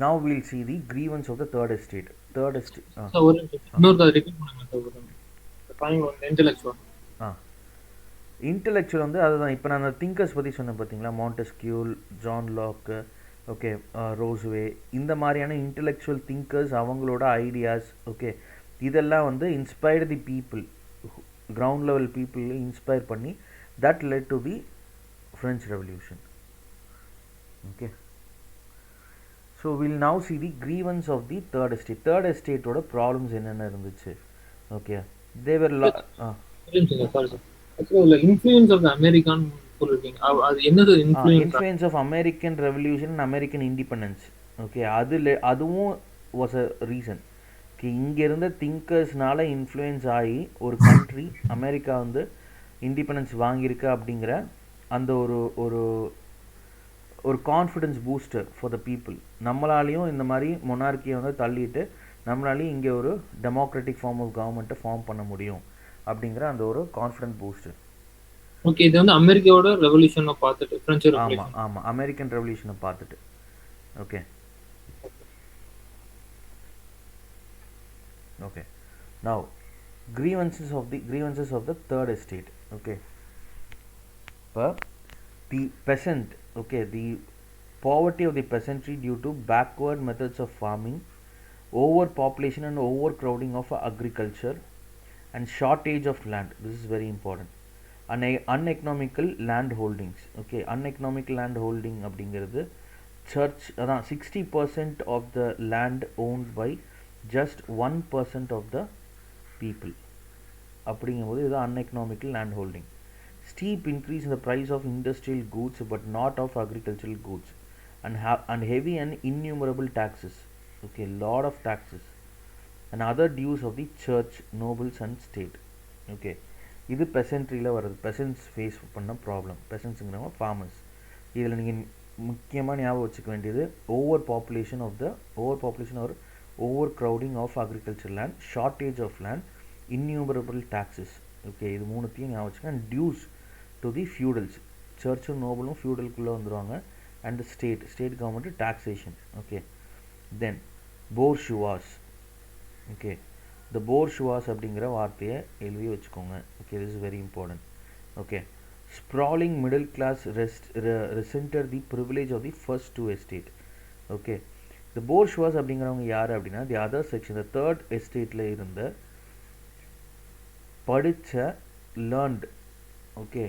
now we'll see the grievance of the third estate. So இன்னொரு ரிப்பீட் பண்ணுங்க சார். இன்டெலெக்சுவல் இன்டெலெக்சுவல் வந்து அதுதான் இப்போ நான் திங்கர்ஸ் பற்றி சொன்னேன் பார்த்தீங்களா, மாண்டெஸ்கியூ, ஜான் லாக், ஓகே, ரோஸ்வே, இந்த மாதிரியான இன்டெலெக்சுவல் திங்கர்ஸ் அவங்களோட ஐடியாஸ். ஓகே, இதெல்லாம் வந்து inspired the people, ground level people inspire பண்ணி that led to the French Revolution. Okay, so we'll now see the grievance of the third estate. Third estate oda problems என்னென்ன இருந்துச்சு. Okay, they were influence of the American சொல்றீங்க, அது என்னது influence of American Revolution and American Independence. Okay, அதுவும் was a reason. Okay, இங்க இருந்த திங்கர்ஸ்னால இன்ஃப்ளூயன்ஸ் ஆகி ஒரு கண்ட்ரி அமெரிக்கா வந்து இண்டிபெண்டன்ஸ் வாங்கியிருக்கு அப்படிங்கிற அந்த ஒரு confidence booster for the people. நம்மளாலையும் இந்த மாதிரி மொனார்க்கியை வந்து தள்ளிட்டு நம்மளாலையும் இங்கே ஒரு டெமோக்ராட்டிக் ஃபார்ம் ஆஃப் கவர்மெண்ட்டை ஃபார்ம் பண்ண முடியும் அப்படிங்கிற அந்த ஒரு கான்ஃபிடென்ட் பூஸ்டர். ஓகே, இது வந்து அமெரிக்காவோட ரெவல்யூஷனை பார்த்துட்டு ஃப்ரெஞ்ச் ரெவல்யூஷன். ஆமாம், அமெரிக்கன் ரெவல்யூஷனை பார்த்துட்டு. Okay, okay, now grievances of the third estate. Okay, but the peasant, okay, the poverty of the peasantry due to backward methods of farming, overpopulation and overcrowding of agriculture, and shortage of land. This is very important. Uneconomical land holdings. Okay, uneconomical land holding அப்படிங்கிறது church அதான் 60% of the land owned by just 1% of the people. அப்படிங்கும்போது இது uneconomical land holding. Steep increase in the price of industrial goods but not of agricultural goods, and heavy and innumerable taxes. Okay, lot of taxes and other dues of the church, nobles and state. Okay, இது பெசன்ட்ரியில் வர்றது. பெசன்ட்ஸ் ஃபேஸ் பண்ண ப்ராப்ளம். பெசன்ட்ஸுங்கிறவங்க ஃபார்மர்ஸ். இதில் நீங்கள் முக்கியமாக ஞாபகம் வச்சுக்க வேண்டியது over population or over crowding of agriculture land, shortage of land, innumerable taxes. Okay, இது மூணுத்தையும் ஞாபகம் வச்சுக்க. அண்ட் டியூஸ் டு தி ஃபியூடல்ஸ், சர்ச்சும் நோபலும் ஃபியூடலுக்குள்ளே வந்துடுவாங்க. And state government taxation. Okay, then bourgeois. Okay, இந்த போர்ஷுவாஸ் அப்படிங்கிற வார்த்தையை எழுதி வச்சுக்கோங்க. Okay, this is very important. Okay, sprawling middle class resented the privilege of the first two estate. Okay, இந்த போர்ஷுவாஸ் அப்படிங்கிறவங்க யார் அப்படின்னா தி அதர் செக்ஷன், இந்த தேர்ட் எஸ்டேட்டில் இருந்த படித்த லேர்ன்ட், ஓகே,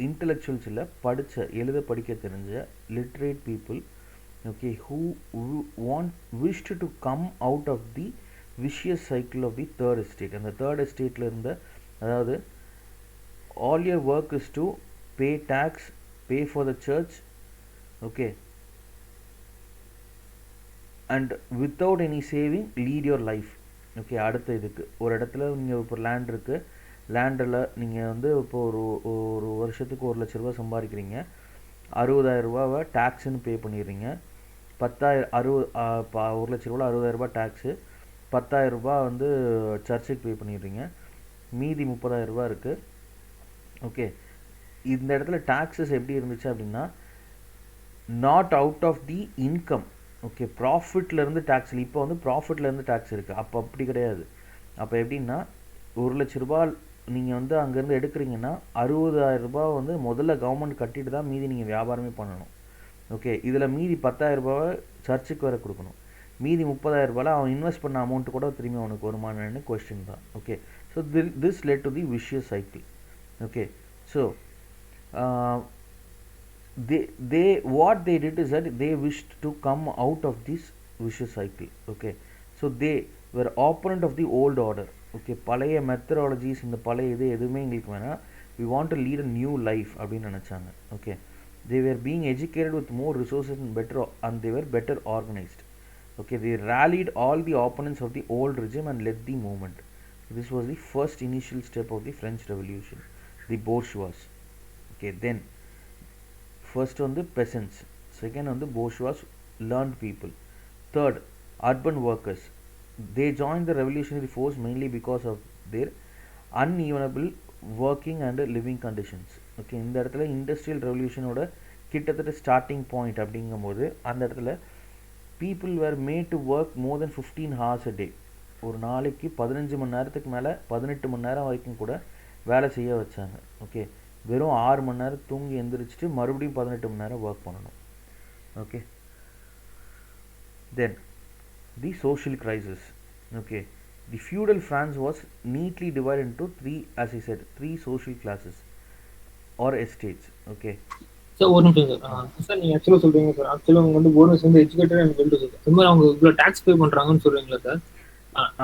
இன்டெலெக்சுவல்ஸில் படித்த எழுத படிக்க தெரிஞ்ச literate people. Okay, who wished to come out of the vicious cycle of the third estate. அந்த third estateல இருந்த, அதாவது all your work is to pay tax, pay for the church, okay, and without any saving lead your life. Okay, அடுத்த இதுக்கு ஒரு இடத்துல நீங்கள் இப்போ லேண்ட் இருக்குது, லேண்டில் நீங்கள் வந்து இப்போ ஒரு ஒரு வருஷத்துக்கு 1,00,000 ரூபா சம்பாதிக்கிறீங்க, 60,000 ரூபாவை டேக்ஸுன்னு பே பண்ணிடுறீங்க. 1,00,000 ரூபா 60,000 ரூபா டேக்ஸு, 10,000 ரூபா வந்து சர்ச்சுக்கு பே பண்ணிடுறீங்க, மீதி 30,000 ரூபா இருக்குது. ஓகே, இந்த இடத்துல டேக்ஸஸ் எப்படி இருந்துச்சு அப்படின்னா not out of the income. Okay, ப்ராஃபிட்லேருந்து டேக்ஸ் இல்லை, இப்போ வந்து ப்ராஃபிட்லேருந்து டேக்ஸ் இருக்குது. அப்போ அப்படி கிடையாது. அப்போ எப்படின்னா 1,00,000 ரூபா நீங்கள் வந்து அங்கேருந்து எடுக்கிறீங்கன்னா 60,000 ரூபா வந்து முதல்ல கவர்மெண்ட் கட்டிட்டு தான் மீதி நீங்கள் வியாபாரமே பண்ணணும். ஓகே, இதில் மீதி 10,000 ரூபாவை சர்ச்சுக்கு வேறு கொடுக்கணும், மீதி 30,000 ரூபாயில் அவன் இன்வெஸ்ட் பண்ண அமௌண்ட்டு கூட திரும்பி அவனுக்கு வருமானம்னு கொஸ்டின் தான். Okay, so this led to the vicious cycle. Okay, so what they did is that they wished to come out of this vicious cycle. Okay, so they were opponent of the old order. Okay, பழைய மெத்தடாலஜிஸ், இந்த பழைய இது எதுவுமே எங்களுக்கு வேணாம், we want to lead a new life அப்படின்னு நினச்சாங்க. Okay, they were being educated with more resources and they were better organized. Okay, they rallied all the opponents of the old regime and led the movement. This was the first initial step of the French Revolution, the bourgeois. Okay, then first on the peasants, second on the bourgeois, learned people, third urban workers. They joined the revolutionary force mainly because of their unevenable working and living conditions. Okay, இந்த இடத்துல இண்டஸ்ட்ரியல் ரெவல்யூஷனோட கிட்டத்தட்ட ஸ்டார்டிங் பாயிண்ட் அப்படிங்கும்போது அந்த இடத்துல people were made to work more than 15 hours a day. ஒரு நாளைக்கு 15 மணி நேரத்துக்கு மேலே 18 மணி நேரம் வரைக்கும் கூட வேலை செய்ய வச்சாங்க. ஓகே, வெறும் 6 மணி நேரம் தூங்கி எந்திரிச்சிட்டு மறுபடியும் 18 மணி நேரம் ஒர்க் பண்ணணும். Okay, then the social crisis. Okay, the feudal France was neatly divide into 3, as I said, 3 social classes or estates. Okay sir, ஒரு நிமிஷம் சார். சார் நீங்கள் ஆக்சுவலாக சொல்கிறீங்க சார், ஆக்சுவலாக அவங்க வந்து போனஸ் வந்து educated and well to sir, அது மாதிரி அவங்க இவ்வளோ டேக்ஸ் பே பண்ணுறாங்கன்னு சொல்கிறீங்களா சார்?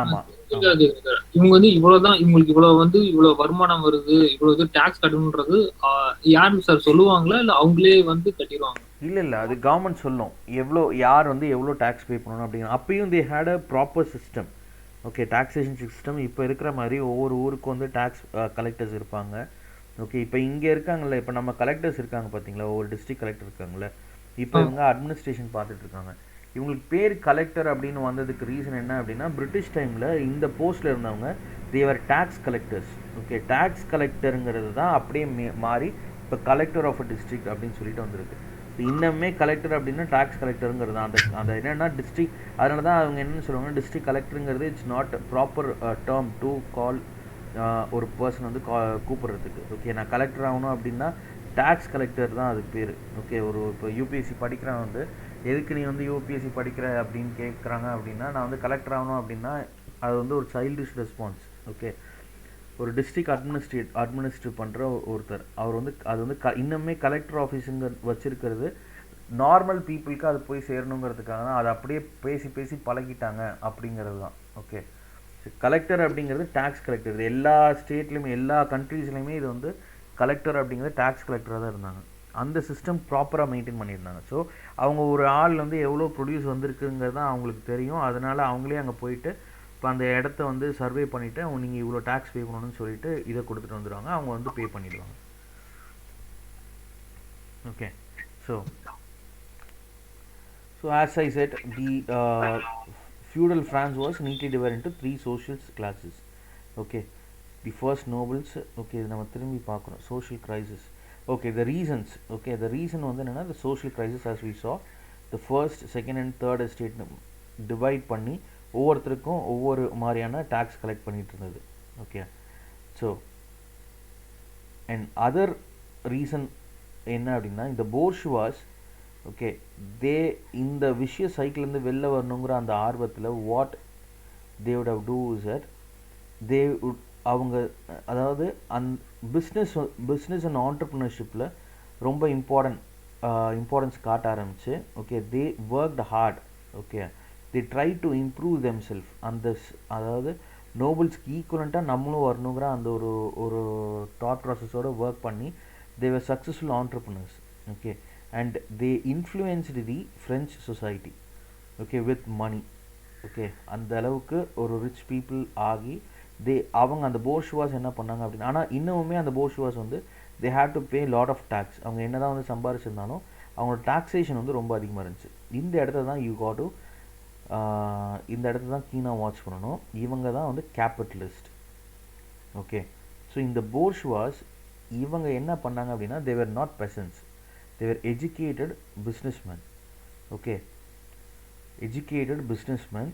ஆமாம், இவங்க வந்து இவ்வளவுதான், இவங்களுக்கு இவ்வளவு வந்து இவ்வளவு வருமானம் வருது, இவ்வளவு டாக்ஸ் கட்டணுன்றது யாரு சார் சொல்லுவாங்களா இல்ல அவங்களே வந்து கட்டிடுவாங்க? இல்லை, அது கவர்மெண்ட் சொல்லும் எவ்வளோ யார் வந்து எவ்வளோ டேக்ஸ் பே பண்ணணும் அப்படிங்கிற. அப்பயும் they had a proper system. Okay, taxation system இப்போ இருக்கிற மாதிரி ஒவ்வொரு ஊருக்கும் வந்து டேக்ஸ் கலெக்டர்ஸ் இருப்பாங்க. ஓகே, இப்போ இங்கே இருக்காங்கல்ல, இப்போ நம்ம கலெக்டர்ஸ் இருக்காங்க பார்த்தீங்களா, ஒவ்வொரு டிஸ்ட்ரிக்ட் கலெக்டர் இருக்காங்களே, இப்போ இவங்க அட்மினிஸ்ட்ரேஷன் பார்த்துட்டு இருக்காங்க. இவங்களுக்கு பேர் கலெக்டர் அப்படின்னு வந்ததுக்கு ரீசன் என்ன அப்படின்னா, பிரிட்டிஷ் டைமில் இந்த போஸ்ட்டில் இருந்தவங்க தேவர் டேக்ஸ் கலெக்டர்ஸ். ஓகே, டேக்ஸ் கலெக்டருங்கிறது தான் அப்படியே மாறி இப்போ கலெக்டர் ஆஃப் அ டிஸ்ட்ரிக்ட் அப்படின்னு சொல்லிட்டு வந்திருக்கு. இன்னுமே கலெக்டர் அப்படின்னா டேக்ஸ் கலெக்டருங்கிறது தான். அந்த என்னென்னா டிஸ்ட்ரிக்ட், அதனால தான் அவங்க என்னென்னு சொல்லுவாங்கன்னா டிஸ்ட்ரிக்ட் கலெக்டருங்கிறது it's not proper term to call ஒரு பர்சன் வந்து கூப்பிட்றதுக்கு. ஓகே, நான் கலெக்டர் ஆகணும் அப்படின்னா டேக்ஸ் கலெக்டர் தான் அதுக்கு பேர். ஓகே, இப்போ யூபிஎஸ்சி படிக்கிறவன் வந்து எதுக்கு நீ வந்து யூபிஎஸ்சி படிக்கிற அப்படின்னு கேட்குறாங்க அப்படின்னா, நான் வந்து கலெக்டர் ஆகணும் அப்படின்னா அது வந்து ஒரு சைல்டிஷ் ரெஸ்பான்ஸ். ஓகே, ஒரு டிஸ்ட்ரிக்ட் அட்மினிஸ்ட்ரேட் பண்ணுற ஒருத்தர் அவர் வந்து அது வந்து இன்னுமே கலெக்டர் ஆஃபீஸுங்க வச்சுருக்கிறது நார்மல் பீப்புளுக்கு அது போய் சேரணுங்கிறதுக்காக தான். அதை அப்படியே பேசி பழகிட்டாங்க அப்படிங்கிறது தான். ஓகே, கலெக்டர் அப்படிங்கிறது டேக்ஸ் கலெக்டர். இது எல்லா ஸ்டேட்லேயுமே எல்லா கண்ட்ரீஸ்லையுமே இது வந்து கலெக்டர் அப்படிங்கிறது டேக்ஸ் கலெக்டராக தான் இருந்தாங்க. அந்த சிஸ்டம் ப்ராப்பராக மெயின்டைன் பண்ணியிருந்தாங்க. ஸோ அவங்க ஒரு ஆள் வந்து எவ்வளோ ப்ரொடியூஸ் வந்திருக்குங்கிறது தான் அவங்களுக்கு தெரியும். அதனால் அவங்களே அங்கே போயிட்டு இப்போ அந்த இடத்த வந்து சர்வே பண்ணிவிட்டு நீங்கள் இவ்வளோ டேக்ஸ் பே பண்ணணும்னு சொல்லிட்டு இதை கொடுத்துட்டு வந்துடுவாங்க, அவங்க வந்து பே பண்ணிடுவாங்க. Okay, so as I said, the feudal France was neatly divided into 3 social classes. Okay, the first nobles. Okay, இது நம்ம திரும்பி பார்க்குறோம். social crisis. Okay, the reasons. Okay, the reason வந்து என்னன்னா the social crisis, as we saw, the first, second and third estate divide பண்ணி ஒவ்வொருத்தருக்கும் ஒவ்வொரு மாதிரியான டேக்ஸ் கலெக்ட் பண்ணிட்டு இருந்தது. Okay, so and other reason என்ன அப்படின்னா இந்த போர்ஷுவாஸ், ஓகே, இந்த விஷய சைக்கிள்லேருந்து வெளில வரணுங்கிற அந்த ஆர்வத்தில் what they would have to is that they would அவங்க அதாவது பிஸ்னஸ் அண்ட் ஆண்டர்ப்ரினர்ஷிப்பில் ரொம்ப இம்பார்ட்டன்ஸ் காட்ட ஆரம்பிச்சு. Okay, they worked hard. Okay, they try to improve them self. அதாவது நோபல்ஸ்க்கு ஈக்குவலண்ட்டாக நம்மளும் வரணுங்கிற அந்த ஒரு தாட் ப்ராசஸோடு ஒர்க் பண்ணி they were successful entrepreneurs. Okay, and they influenced the French society. Okay with money. Okay அந்த அளவுக்கு ஒரு ரிச் பீப்புள் ஆகி அவங்க அந்த போர்ஷுவாஸ் என்ன பண்ணாங்க அப்படின்னா, ஆனால் இன்னமுமே அந்த போர்ஷுவாஸ் வந்து they have to pay lot of tax. அவங்க என்ன தான் வந்து சம்பாரிச்சிருந்தாலும் அவங்களோட டாக்ஸேஷன் வந்து ரொம்ப அதிகமாக இருந்துச்சு. இந்த இடத்துல தான் யூ காட் டு இந்த இடத்துல தான் கீனாக வாட்ச் பண்ணணும். இவங்க தான் வந்து கேபிட்டலிஸ்ட். ஓகே ஸோ இந்த போர்ஷுவாஸ் இவங்க என்ன பண்ணாங்க அப்படின்னா, they were not peasants, they were educated businessmen. Okay educated businessmen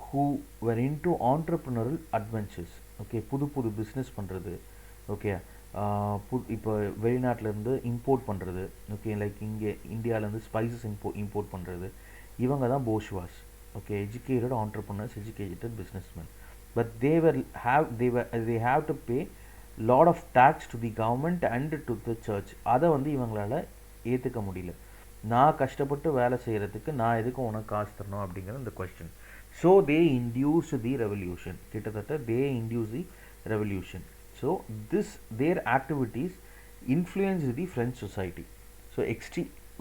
who were into entrepreneurial adventures. Okay புது பிஸ்னஸ் பண்ணுறது. ஓகே இப்போ வெளிநாட்டிலேருந்து இம்போர்ட் பண்ணுறது. ஓகே லைக் இங்கே இந்தியாவிலேருந்து ஸ்பைசஸ் இம்போர்ட் பண்ணுறது. இவங்க தான் bourgeois. Okay educated entrepreneurs, educated businessmen. But they have to pay lot of tax to the government and to the church. அதை வந்து இவங்களால் ஏற்றுக்க முடியல. நான் கஷ்டப்பட்டு வேலை செய்கிறதுக்கு நான் எதுக்கு உனக்கு காசு தரணும் அப்படிங்கிற இந்த question. So they induced the revolution. கிட்டத்தட்ட they induce the revolution. So their activities influence the French society. So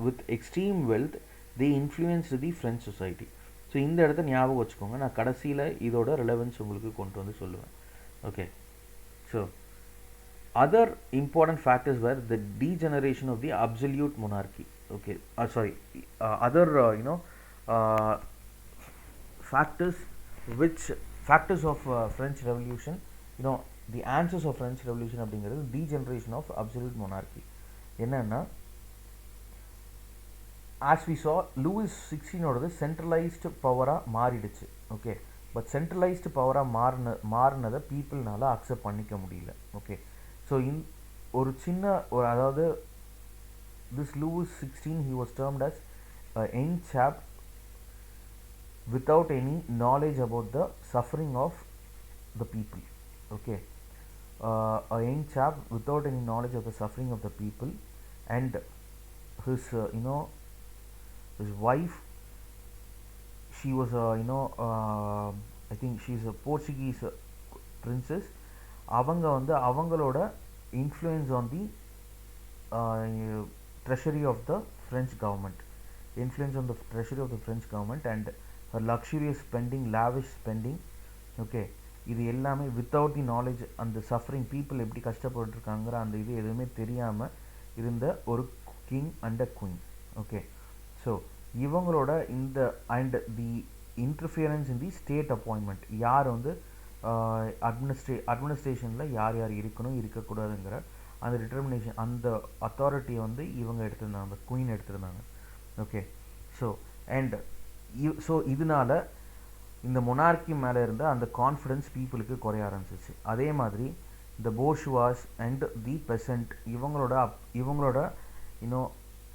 with extreme wealth they influence the French society. So இந்த இடத்த ஞாபகம் வச்சுக்கோங்க. நான் கடைசியில் இதோட ரெலவென்ஸ் உங்களுக்கு கொண்டு வந்து சொல்லுவேன். Okay so other important factors were the degeneration of the absolute monarchy. Okay other factors of French Revolution, the answers of French Revolution அப்படிங்கிறது degeneration of absolute monarchy. என்னன்னா, as we saw, Louis 16 ஓடது centralized power-ஆ மாறிடுச்சு. ஓகே பட் centralized power-ஆ மாறினதை பீப்புள்னால அக்செப்ட் பண்ணிக்க முடியல. ஓகே ஸோ அதாவது this Louis 16, he was termed as a young chap without any knowledge about the suffering of the people. Okay a young chap without any knowledge of the suffering of the people, and his his wife, she was I think she's a Portuguese princess. அவங்க வந்து அவங்களோட influence on the treasury of the French government, and her luxurious spending, lavish spending. okay இது எல்லாமே without the knowledge and the suffering people எப்படி கஷ்டப்பட்டுருக்காங்கிற அந்த இது எதுவுமே தெரியாமல் இருந்த ஒரு king and a queen. Okay so இவங்களோட இந்த and the interference in the state appointment, யார் வந்து அட்மினிஸ்ட்ரேஷனில் யார் இருக்கணும் இருக்கக்கூடாதுங்கிற அந்த டிட்டர்மினேஷன், அந்த அத்தாரிட்டியை வந்து இவங்க எடுத்திருந்தாங்க, அந்த குயின் எடுத்திருந்தாங்க. ஓகே ஸோ இதனால இந்த மொனார்க்கி மேலே இருந்த அந்த கான்ஃபிடன்ஸ் பீப்புளுக்கு குறைய ஆரம்பிச்சிச்சு. அதே மாதிரி இந்த போர்ஷுவாஸ் அண்ட் தி பெசன்ட் இவங்களோட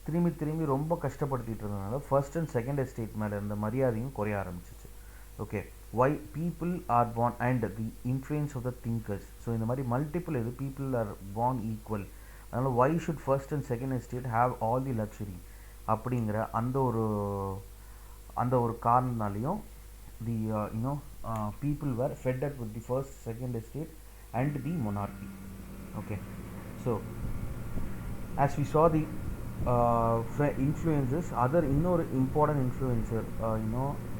திரும்பி ரொம்ப கஷ்டப்படுத்திட்டு இருந்ததுனால ஃபர்ஸ்ட் அண்ட் செகண்ட் எஸ்டேட் மேலே இருந்த மரியாதையும் குறைய ஆரம்பிச்சிச்சு. Okay why people are born and the influence of the thinkers. So இந்த மாதிரி மல்டிபிள் இது people are born equal. அதனால் why should first and second estate have all the luxury அப்படிங்கிற அந்த ஒரு காரணனாலையும் the people were fed up with the first second estate and the monarchy. okay so as we saw the influences, இன்னொரு important influencer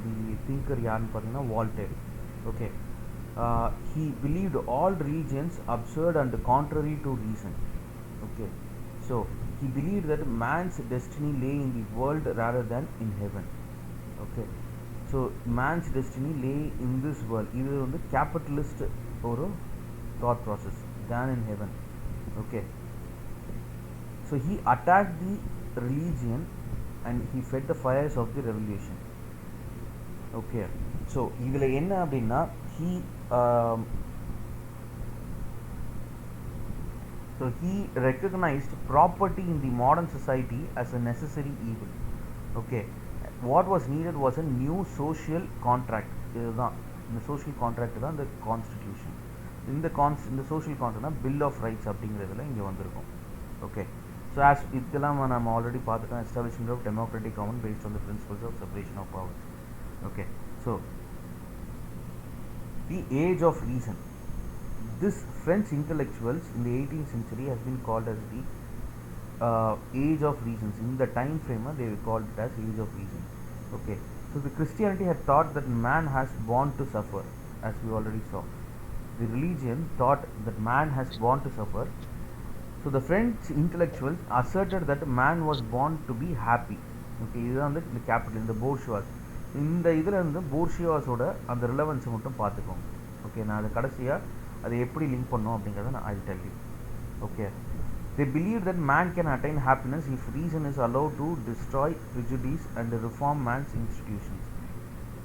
the thinker யாருன்னு பார்த்தீங்கன்னா Voltaire. okay he believed all religions absurd and contrary to reason. okay so he believed that man's destiny lay in the world rather than in heaven. okay so man's destiny lay in this world. இது வந்து capitalist ஒரு thought process than in heaven. okay so he attacked the religion and he fed the fires of the revolution. okay so இதில் என்ன அப்படின்னா he recognized property in the modern society as a necessary evil. okay what was needed was a new social contract. இதுதான் இந்த social contract தான் இந்த கான்ஸ்டிடியூஷன். இந்த social contract bill of rights அப்படிங்கிறதுல இங்கே வந்திருக்கும். okay so as இதெல்லாம் நம்ம ஆல்ரெடி பார்த்துட்டோம். establishment of democratic government based on the principles of separation of powers. okay so the age of reason. This French intellectuals in the 18th century has been called as the age of reasons. In the time frame they called it as age of reason. okay So the Christianity had thought that man has born to suffer, as we already saw. The religion thought that man has born to suffer. So the French intellectuals asserted that man was born to be happy. Okay, இதுதான் வந்து இந்த கேபிட்டல், இந்த போர்ஷுவாஸ். இந்த இதில் இருந்து போர்ஷுவாஸோட அந்த ரிலவன்ஸை மட்டும் பார்த்துக்கோங்க. ஓகே, நான் அதை கடைசியாக அதை எப்படி லிங்க் பண்ணோம் அப்படிங்கிறத நான் I tell you. Okay, they believe that man can attain happiness if reason is allowed to destroy prejudice and reform man's institutions.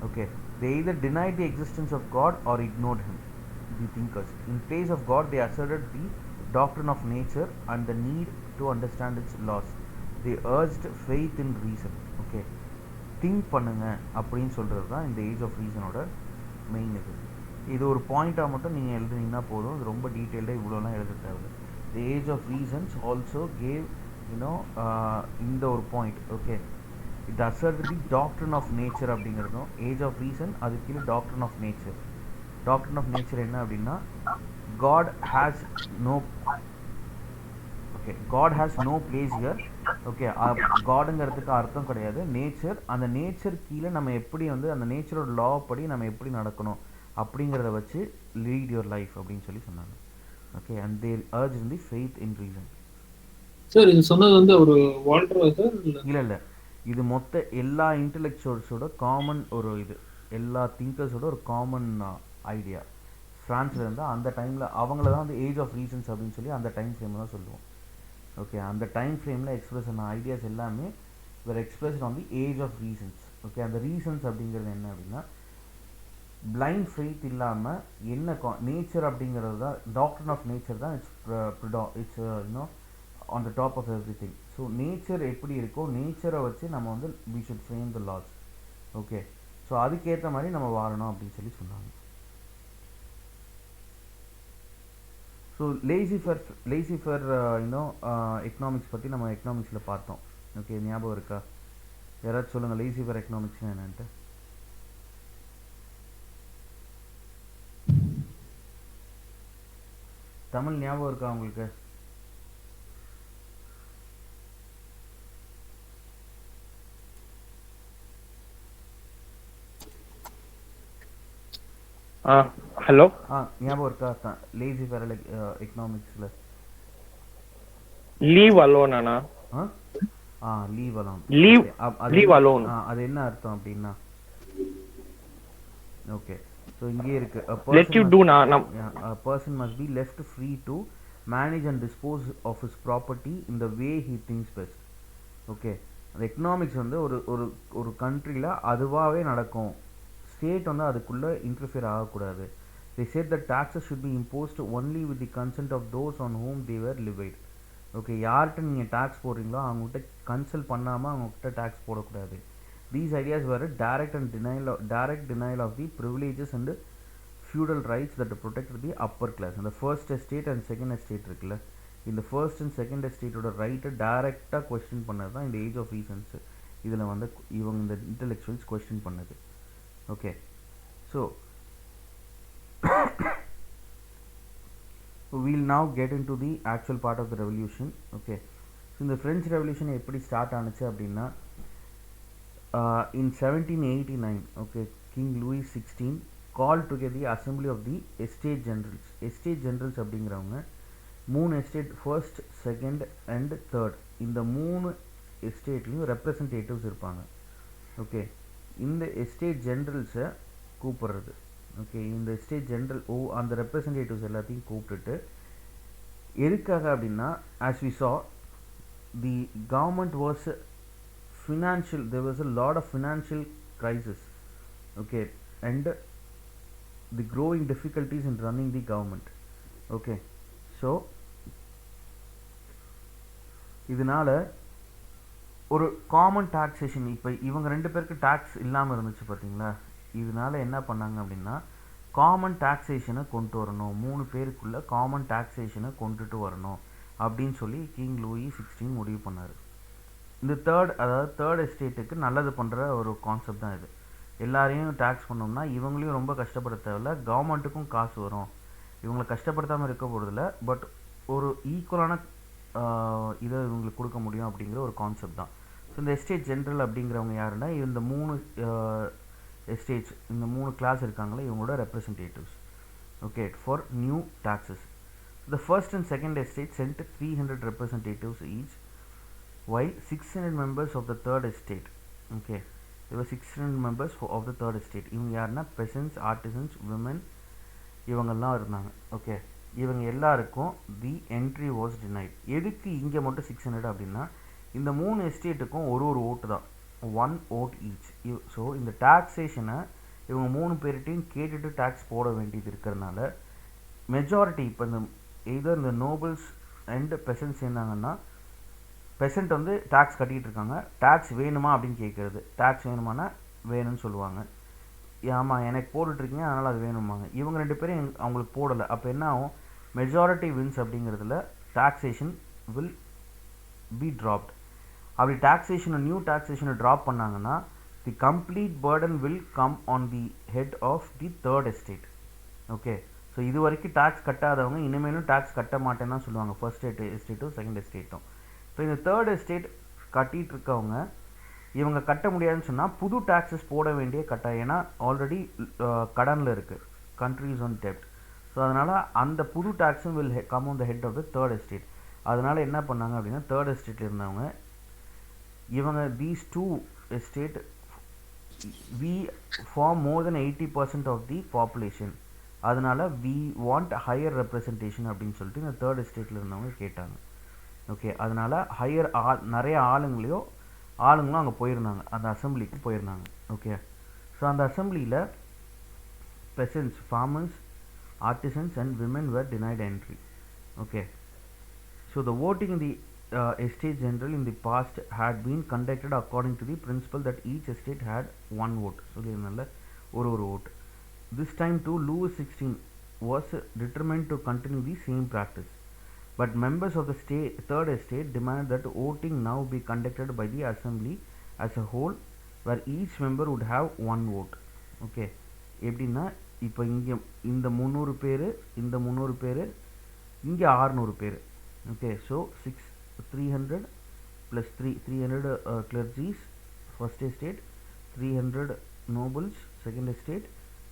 Okay, they either denied the existence of God or ignored him, the thinkers. In place of God, they asserted the doctrine of nature and the need to understand its laws. They urged faith in reason. Okay, think பண்ணுங்க அப்படின்னு சொல்கிறது தான் இந்த ஏஜ் ஆஃப் ரீசனோட மெயின் இது ஒரு பாயிண்ட்டாக மட்டும் நீங்கள் எழுதுனீங்கன்னா போதும். அது ரொம்ப டீட்டெயில்டாக இவ்வளோலாம் எழுத தேவை. The age of reasons also gave இந்த ஒரு point. Okay, it asserted the doctrine of nature அப்படிங்கிறதும் ஏஜ் ஆஃப் ரீசன், அது கீழே doctrine of nature. Doctrine of nature என்ன அப்படின்னா, God has no place here. Okay, காடுங்கிறதுக்கு அர்த்தம் கிடையாது, நேச்சர். அந்த நேச்சர் கீழே நம்ம எப்படி வந்து அந்த நேச்சரோட லா படி நம்ம எப்படி நடக்கணும் அப்படிங்கிறத வச்சு லீட் யுவர் லைஃப் அப்படின்னு சொல்லி சொன்னாங்க. Okay, and they urged in the faith in reason. Sir இது சொன்னது வந்து ஒரு வால்டரா சார்? இல்ல இது மொத்த எல்லா இன்டெலெக்சுவல்ஸோட காமன் ஒரு இது, எல்லா திங்கர்ஸோட ஒரு காமன் ஐடியா. ஃப்ரான்ஸில் இருந்தால் அந்த டைமில் அவங்கள தான் வந்து ஏஜ் ஆஃப் ரீசன்ஸ் அப்படின்னு சொல்லி அந்த டைம் ஃப்ரேம் தான் சொல்லுவோம். ஓகே, அந்த டைம் ஃப்ரேமில் எக்ஸ்பிரஸ் ஆன ஐடியாஸ் எல்லாமே வேறு express on the age of reasons. Okay, அந்த ரீசன்ஸ் அப்படிங்கிறது என்ன அப்படின்னா, பிளைண்ட் ஃபெய்த் இல்லாமல் என்ன நேச்சர் அப்படிங்கிறது தான், டாக்ட்ரின் ஆஃப் நேச்சர் தான் its on the top of every thing. So nature எப்படி இருக்கோ நேச்சரை வச்சு நம்ம வந்து we should frame the laws. Okay, so அதுக்கேற்ற மாதிரி நம்ம வாழணும் அப்படின்னு சொல்லி சொன்னாங்க. ஸோ லேசிஃபர் எக்கனாமிக்ஸ் பற்றி நம்ம எக்கனாமிக்ஸில் பார்த்தோம். ஓகே, ஞாபகம் இருக்கா? யாராச்சும் சொல்லுங்கள், லேசிஃபர் எக்கனாமிக்ஸ்னா என்னன்ட்டு. தமிழ் ஞாபகம் இருக்கா உங்களுக்கு? ஹலோ, ஞாபகம் இருக்கா லேசி ஃபேர் எக்கனாமிக்ஸ்ல? லீவ் அலோன் அண்ணா. Leave alone. லீவ் அலோன் அது என்ன அர்த்தம் அப்படின்னா, ஓகே, ஸோ இங்கே இருக்கு, let you do a person must be left free to manage and dispose of his property in the way he thinks best. Okay, அந்த எக்கனாமிக்ஸ் வந்து ஒரு ஒரு கண்ட்ரியில் அதுவாகவே நடக்கும், ஸ்டேட் வந்து அதுக்குள்ளே இன்டர்ஃபியர் ஆகக்கூடாது. They said that taxes should be imposed only with the consent of those on whom they were levied. Okay, யார்கிட்ட நீங்கள் டேக்ஸ் போடுறீங்களோ அவங்ககிட்ட கன்சல்ட் பண்ணாமல் அவங்ககிட்ட டேக்ஸ் போடக்கூடாது. These ideas were a direct denial of the privileges and feudal rights that protected the upper class. And the first estate and second estate இருக்குல்ல, இந்த ஃபர்ஸ்ட் அண்ட் செகண்ட் எஸ்டேட்டோட ரைட்டை டைரெக்டாக கொஸ்டின் பண்ணது தான் இந்த ஏஜ் ஆஃப் ரீசன்ஸ். இதில் வந்து இவங்க இந்த இன்டெலெக்சுவல்ஸ் கொஸ்டின் பண்ணது. Okay, so we'll now get into the actual part of the revolution. Okay, so இந்த ஃப்ரெஞ்ச் ரெவல்யூஷன் எப்படி ஸ்டார்ட் ஆனுச்சு அப்படின்னா, in 1789, okay, King Louis XVI called together the assembly of the estate generals. estate generals அப்படிங்கிறவங்க மூணு estate, first, second and third, இந்த மூணு எஸ்டேட்லேயும் ரெப்ரசன்டேட்டிவ்ஸ் இருப்பாங்க. ஓகே, இந்த எஸ்டேட் ஜென்ரல்ஸை கூப்பிடுறது. ஓகே, இந்த எஸ்டேட் ஜென்ரல் அந்த ரெப்ரசன்டேட்டிவ்ஸ் எல்லாத்தையும் கூப்பிட்டுட்டு எதுக்காக அப்படின்னா, as we saw, the government was financial, there was a lot of financial crisis, okay, and the growing difficulties in running the government. Okay, so இதனால ஒரு காமன் டாக்ஸேஷன், இப்போ இவங்க ரெண்டு பேருக்கு டேக்ஸ் இல்லாமல் இருந்துச்சு பார்த்தீங்களா, இதனால என்ன பண்ணாங்க அப்படின்னா காமன் டாக்ஸேஷனை கொண்டு வரணும், மூணு பேருக்குள்ள காமன் டாக்ஸேஷனை கொண்டுட்டு வரணும் அப்படின்னு சொல்லி கிங் லூயி 16 முடிவு பண்ணார். இந்த தேர்ட் எஸ்டேட்டுக்கு நல்லது பண்ணுற ஒரு கான்செப்ட் தான் இது. எல்லாரையும் டேக்ஸ் பண்ணோம்னா இவங்களையும் ரொம்ப கஷ்டப்பட தேவையில்ல, கவர்மெண்ட்டுக்கும் காசு வரும், இவங்களை கஷ்டப்படுத்தாமல் இருக்க போகிறதில்ல, பட் ஒரு ஈக்குவலான இதை இவங்களுக்கு கொடுக்க முடியும் அப்படிங்கிற ஒரு கான்செப்ட் தான். ஸோ இந்த எஸ்டேட் ஜென்ரல் அப்படிங்கிறவங்க யாருன்னா இந்த 3 எஸ்டேட்ஸ், இந்த 3 கிளாஸ் இருக்காங்களே இவங்களோட representatives. Okay, for new taxes. The first and second estate sent 300 representatives each, while 600 members of the third estate. Okay, there were 600 members of the third estate. இவங்க யாருன்னா peasants, artisans, women, இவங்கெல்லாம் இருந்தாங்க. ஓகே, இவங்க எல்லாருக்கும் தி என்ட்ரி வாஸ் டினைட். எதுக்கு இங்கே மட்டும் 600 அப்படின்னா இந்த 3 எஸ்டேட்டுக்கும் ஒரு ஓட்டு தான், 1 vote each. ஸோ இந்த டாக்ஸேஷனை இவங்க 3 பேர்கிட்டையும் கேட்டுட்டு டேக்ஸ் போட வேண்டியது இருக்கிறதுனால மெஜாரிட்டி இப்போ இந்த எய்தர் இந்த நோபல்ஸ் அண்ட் பெசன்ட் சேர்ந்தாங்கன்னா பெசன்ட் வந்து டேக்ஸ் கட்டிகிட்டு இருக்காங்க, டேக்ஸ் வேணுமா அப்படின்னு கேட்குறது. டேக்ஸ் வேணுமானா வேணும்னு சொல்லுவாங்க. ஆமாம் எனக்கு போட்டுட்ருக்கீங்க அதனால் அது வேணுமாங்க. இவங்க 2 பேரும் அவங்களுக்கு போடலை. அப்போ என்ன ஆகும், மெஜாரிட்டி வின்ஸ் அப்படிங்கிறதுல டாக்ஸேஷன் வில் பி ட்ராப்ட். அப்படி டாக்ஸேஷனை நியூ டாக்ஸேஷனை ட்ராப் பண்ணாங்கன்னா the complete burden will come on the head of the third estate. Okay, so இது வரைக்கும் டேக்ஸ் கட்டாதவங்க இனிமேலும் டேக்ஸ் கட்ட மாட்டேன்னு தான் சொல்லுவாங்க, ஃபர்ஸ்ட் எஸ்டேட்டும் செகண்ட் எஸ்டேட்டும். ஸோ இந்த தேர்ட் எஸ்டேட் கட்டிகிட்டு இருக்கவங்க இவங்க கட்ட முடியாதுன்னு சொன்னால் புது டேக்ஸஸ் போட வேண்டிய கட்டாயம். ஏன்னா ஆல்ரெடி கடனில் இருக்குது, கண்ட்ரிஸ் ஆன் டெப்ட். ஸோ அதனால் அந்த புது டேக்ஸும் will come on the head of the third estate. அதனால் என்ன பண்ணாங்க அப்படின்னா தேர்ட் எஸ்டேட்டில் இருந்தவங்க இவங்க these 2 estate we form more than 80% of the population, அதனால் we want higher representation அப்படின்னு சொல்லிட்டு இந்த தேர்ட் எஸ்டேட்டில் இருந்தவங்க கேட்டாங்க. ஓகே, அதனால் ஹையர் நிறைய ஆளுங்களும் அங்கே போயிருந்தாங்க, அந்த அசம்பிளிக்கு போயிருந்தாங்க. ஓகே, ஸோ அந்த அசம்பிளியில் peasants, farmers, artisans and women were denied entry. Okay, so the voting in the estate general in the past had been conducted according to the principle that each estate had 1 vote. சொல்லியிருந்தால ஒரு vote. This time too Louis XVI was determined to continue the same practice, but members of the third estate demanded that voting now be conducted by the assembly as a whole, where each member would have 1 vote. Okay, எப்படின்னா இப்போ இங்கே இந்த 300 பேர், இந்த 300 பேர், இங்கே 600 பேர். Okay, so 300 plus 300 clergies first estate, 300 nobles second estate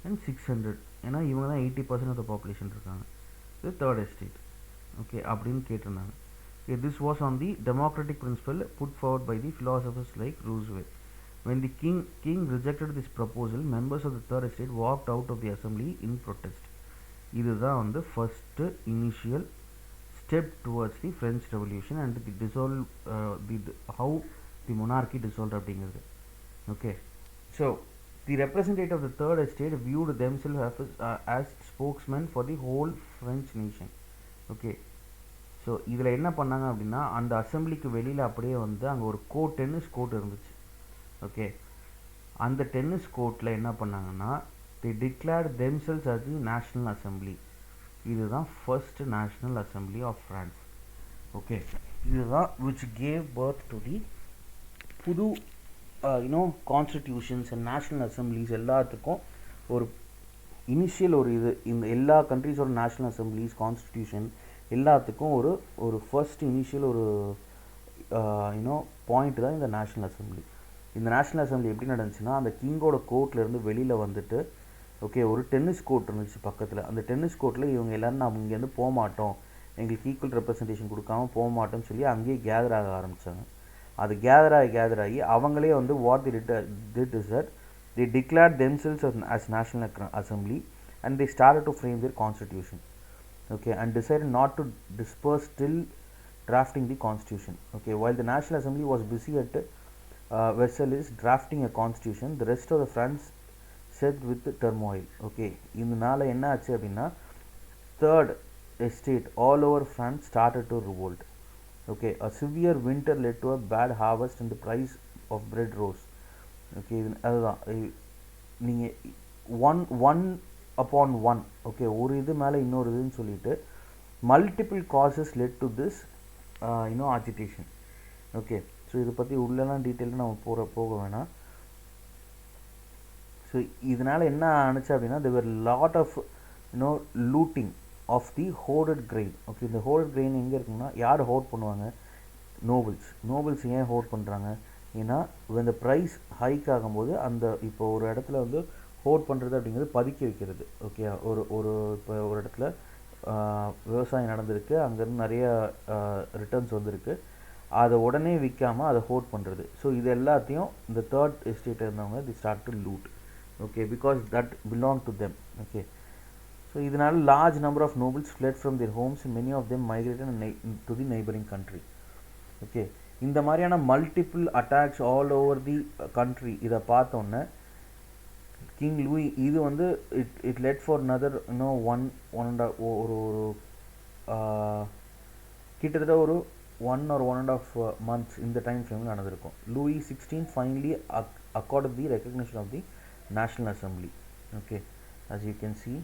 and 600, ஏன்னா இவங்க தான் 80% of the population இருக்காங்க, இது third estate. ஓகே, அப்படின்னு கேட்டிருந்தாங்க. This was on the democratic principle put forward by the philosophers like Roosevelt. When the king rejected this proposal, members of the third estate walked out of the assembly in protest. இதுதான் வந்து first initial step towards the French Revolution and how the monarchy dissolved அப்படிங்கிறது. Okay, so the representative of the third estate viewed themselves as spokesmen for the whole French nation. Okay, so இதில் என்ன பண்ணாங்க அப்படின்னா அந்த அசம்பிளிக்கு வெளியில் அப்படியே வந்து அங்கே ஒரு டென்னிஸ் கோர்ட் இருந்துச்சு. ஓகே, அந்த டென்னிஸ் கோர்ட்டில் என்ன பண்ணாங்கன்னா they declared themselves as the national assembly. இதுதான் first national assembly of France. Okay, இதுதான் which gave birth to the புது constitutions and national assemblies. எல்லாத்துக்கும் ஒரு இனிஷியல் ஒரு இது, இந்த எல்லா கண்ட்ரிஸோட நேஷ்னல் அசம்பிளிஸ் கான்ஸ்டிடியூஷன் எல்லாத்துக்கும் ஒரு ஃபர்ஸ்ட் இனிஷியல் ஒரு பாயிண்ட் தான் இந்த நேஷ்னல் அசம்பிளி. இந்த நேஷ்னல் அசம்பிளி எப்படி நடந்துச்சுன்னா அந்த கிங்கோட கோர்ட்லேருந்து வெளியில் வந்துட்டு ஓகே ஒரு டென்னிஸ் கோர்ட் இருந்துச்சு பக்கத்தில். அந்த டென்னிஸ் கோர்ட்டில் இவங்க எல்லோரும் நம்ம இங்கேருந்து போக மாட்டோம், எங்களுக்கு ஈக்குவல் ரெப்ரசன்டேஷன் கொடுக்காம போக மாட்டோம்னு சொல்லி அங்கேயே கேதர் ஆக ஆரம்பித்தாங்க. அது கேதர் ஆகி அவங்களே வந்து what the did is that they declared themselves as national assembly and they started to frame their constitution. Okay, and decided not to disperse till drafting the constitution. Okay, while the national assembly was busy at Versailles drafting a constitution, the rest of the France said with turmoil. Okay, இதனால என்ன ஆச்சு அப்படின்னா third estate all over France started to revolt. Okay, a severe winter led to a bad harvest and the price of bread rose. Okay, இது அதுதான் நீங்கள் ஒன் அப்பான் ஒன் ஓகே ஒரு இது மேலே இன்னொரு இதுன்னு சொல்லிட்டு multiple causes led to this agitation. Okay, so இதை பற்றி உள்ளெல்லாம் டீட்டெயிலாக நம்ம போக வேணாம். ஸோ இதனால் என்ன ஆணுச்சு அப்படின்னா there lot of looting of the hoarded grain. Okay, இந்த ஹோர்டட் கிரெயின் எங்கே இருக்குன்னா யார் ஹோர்ட் பண்ணுவாங்க? நோபல்ஸ் ஏன் ஹோர்ட் பண்ணுறாங்க? ஏன்னா when the price ஹைக் ஆகும்போது அந்த இப்போ ஒரு இடத்துல வந்து ஹோல்ட் பண்ணுறது அப்படிங்கிறது பதுக்கி வைக்கிறது. ஓகே, ஒரு இப்போ ஒரு இடத்துல விவசாயம் நடந்திருக்கு, அங்கேருந்து நிறைய ரிட்டர்ன்ஸ் வந்திருக்கு, அதை உடனே விற்காமல் அதை ஹோல்ட் பண்ணுறது. ஸோ இது எல்லாத்தையும் இந்த தேர்ட் எஸ்டேட் இருந்தவங்க the start to loot. Okay, because that belong to them. Okay, so இதனால் large number of nobles fled from their homes and many of them migrated to the neighboring country. Okay, இந்த மாதிரியான multiple attacks all over the country இதை பார்த்தோன்னே கிங் லூயி இது வந்து it led for another one and ஒரு கிட்டத்தட்ட ஒரு 1.5 months இந்த டைம் ஃப்ரேமில் நடந்திருக்கும். லூயி 16 finally accorded the recognition of the National Assembly. Okay, as you can see,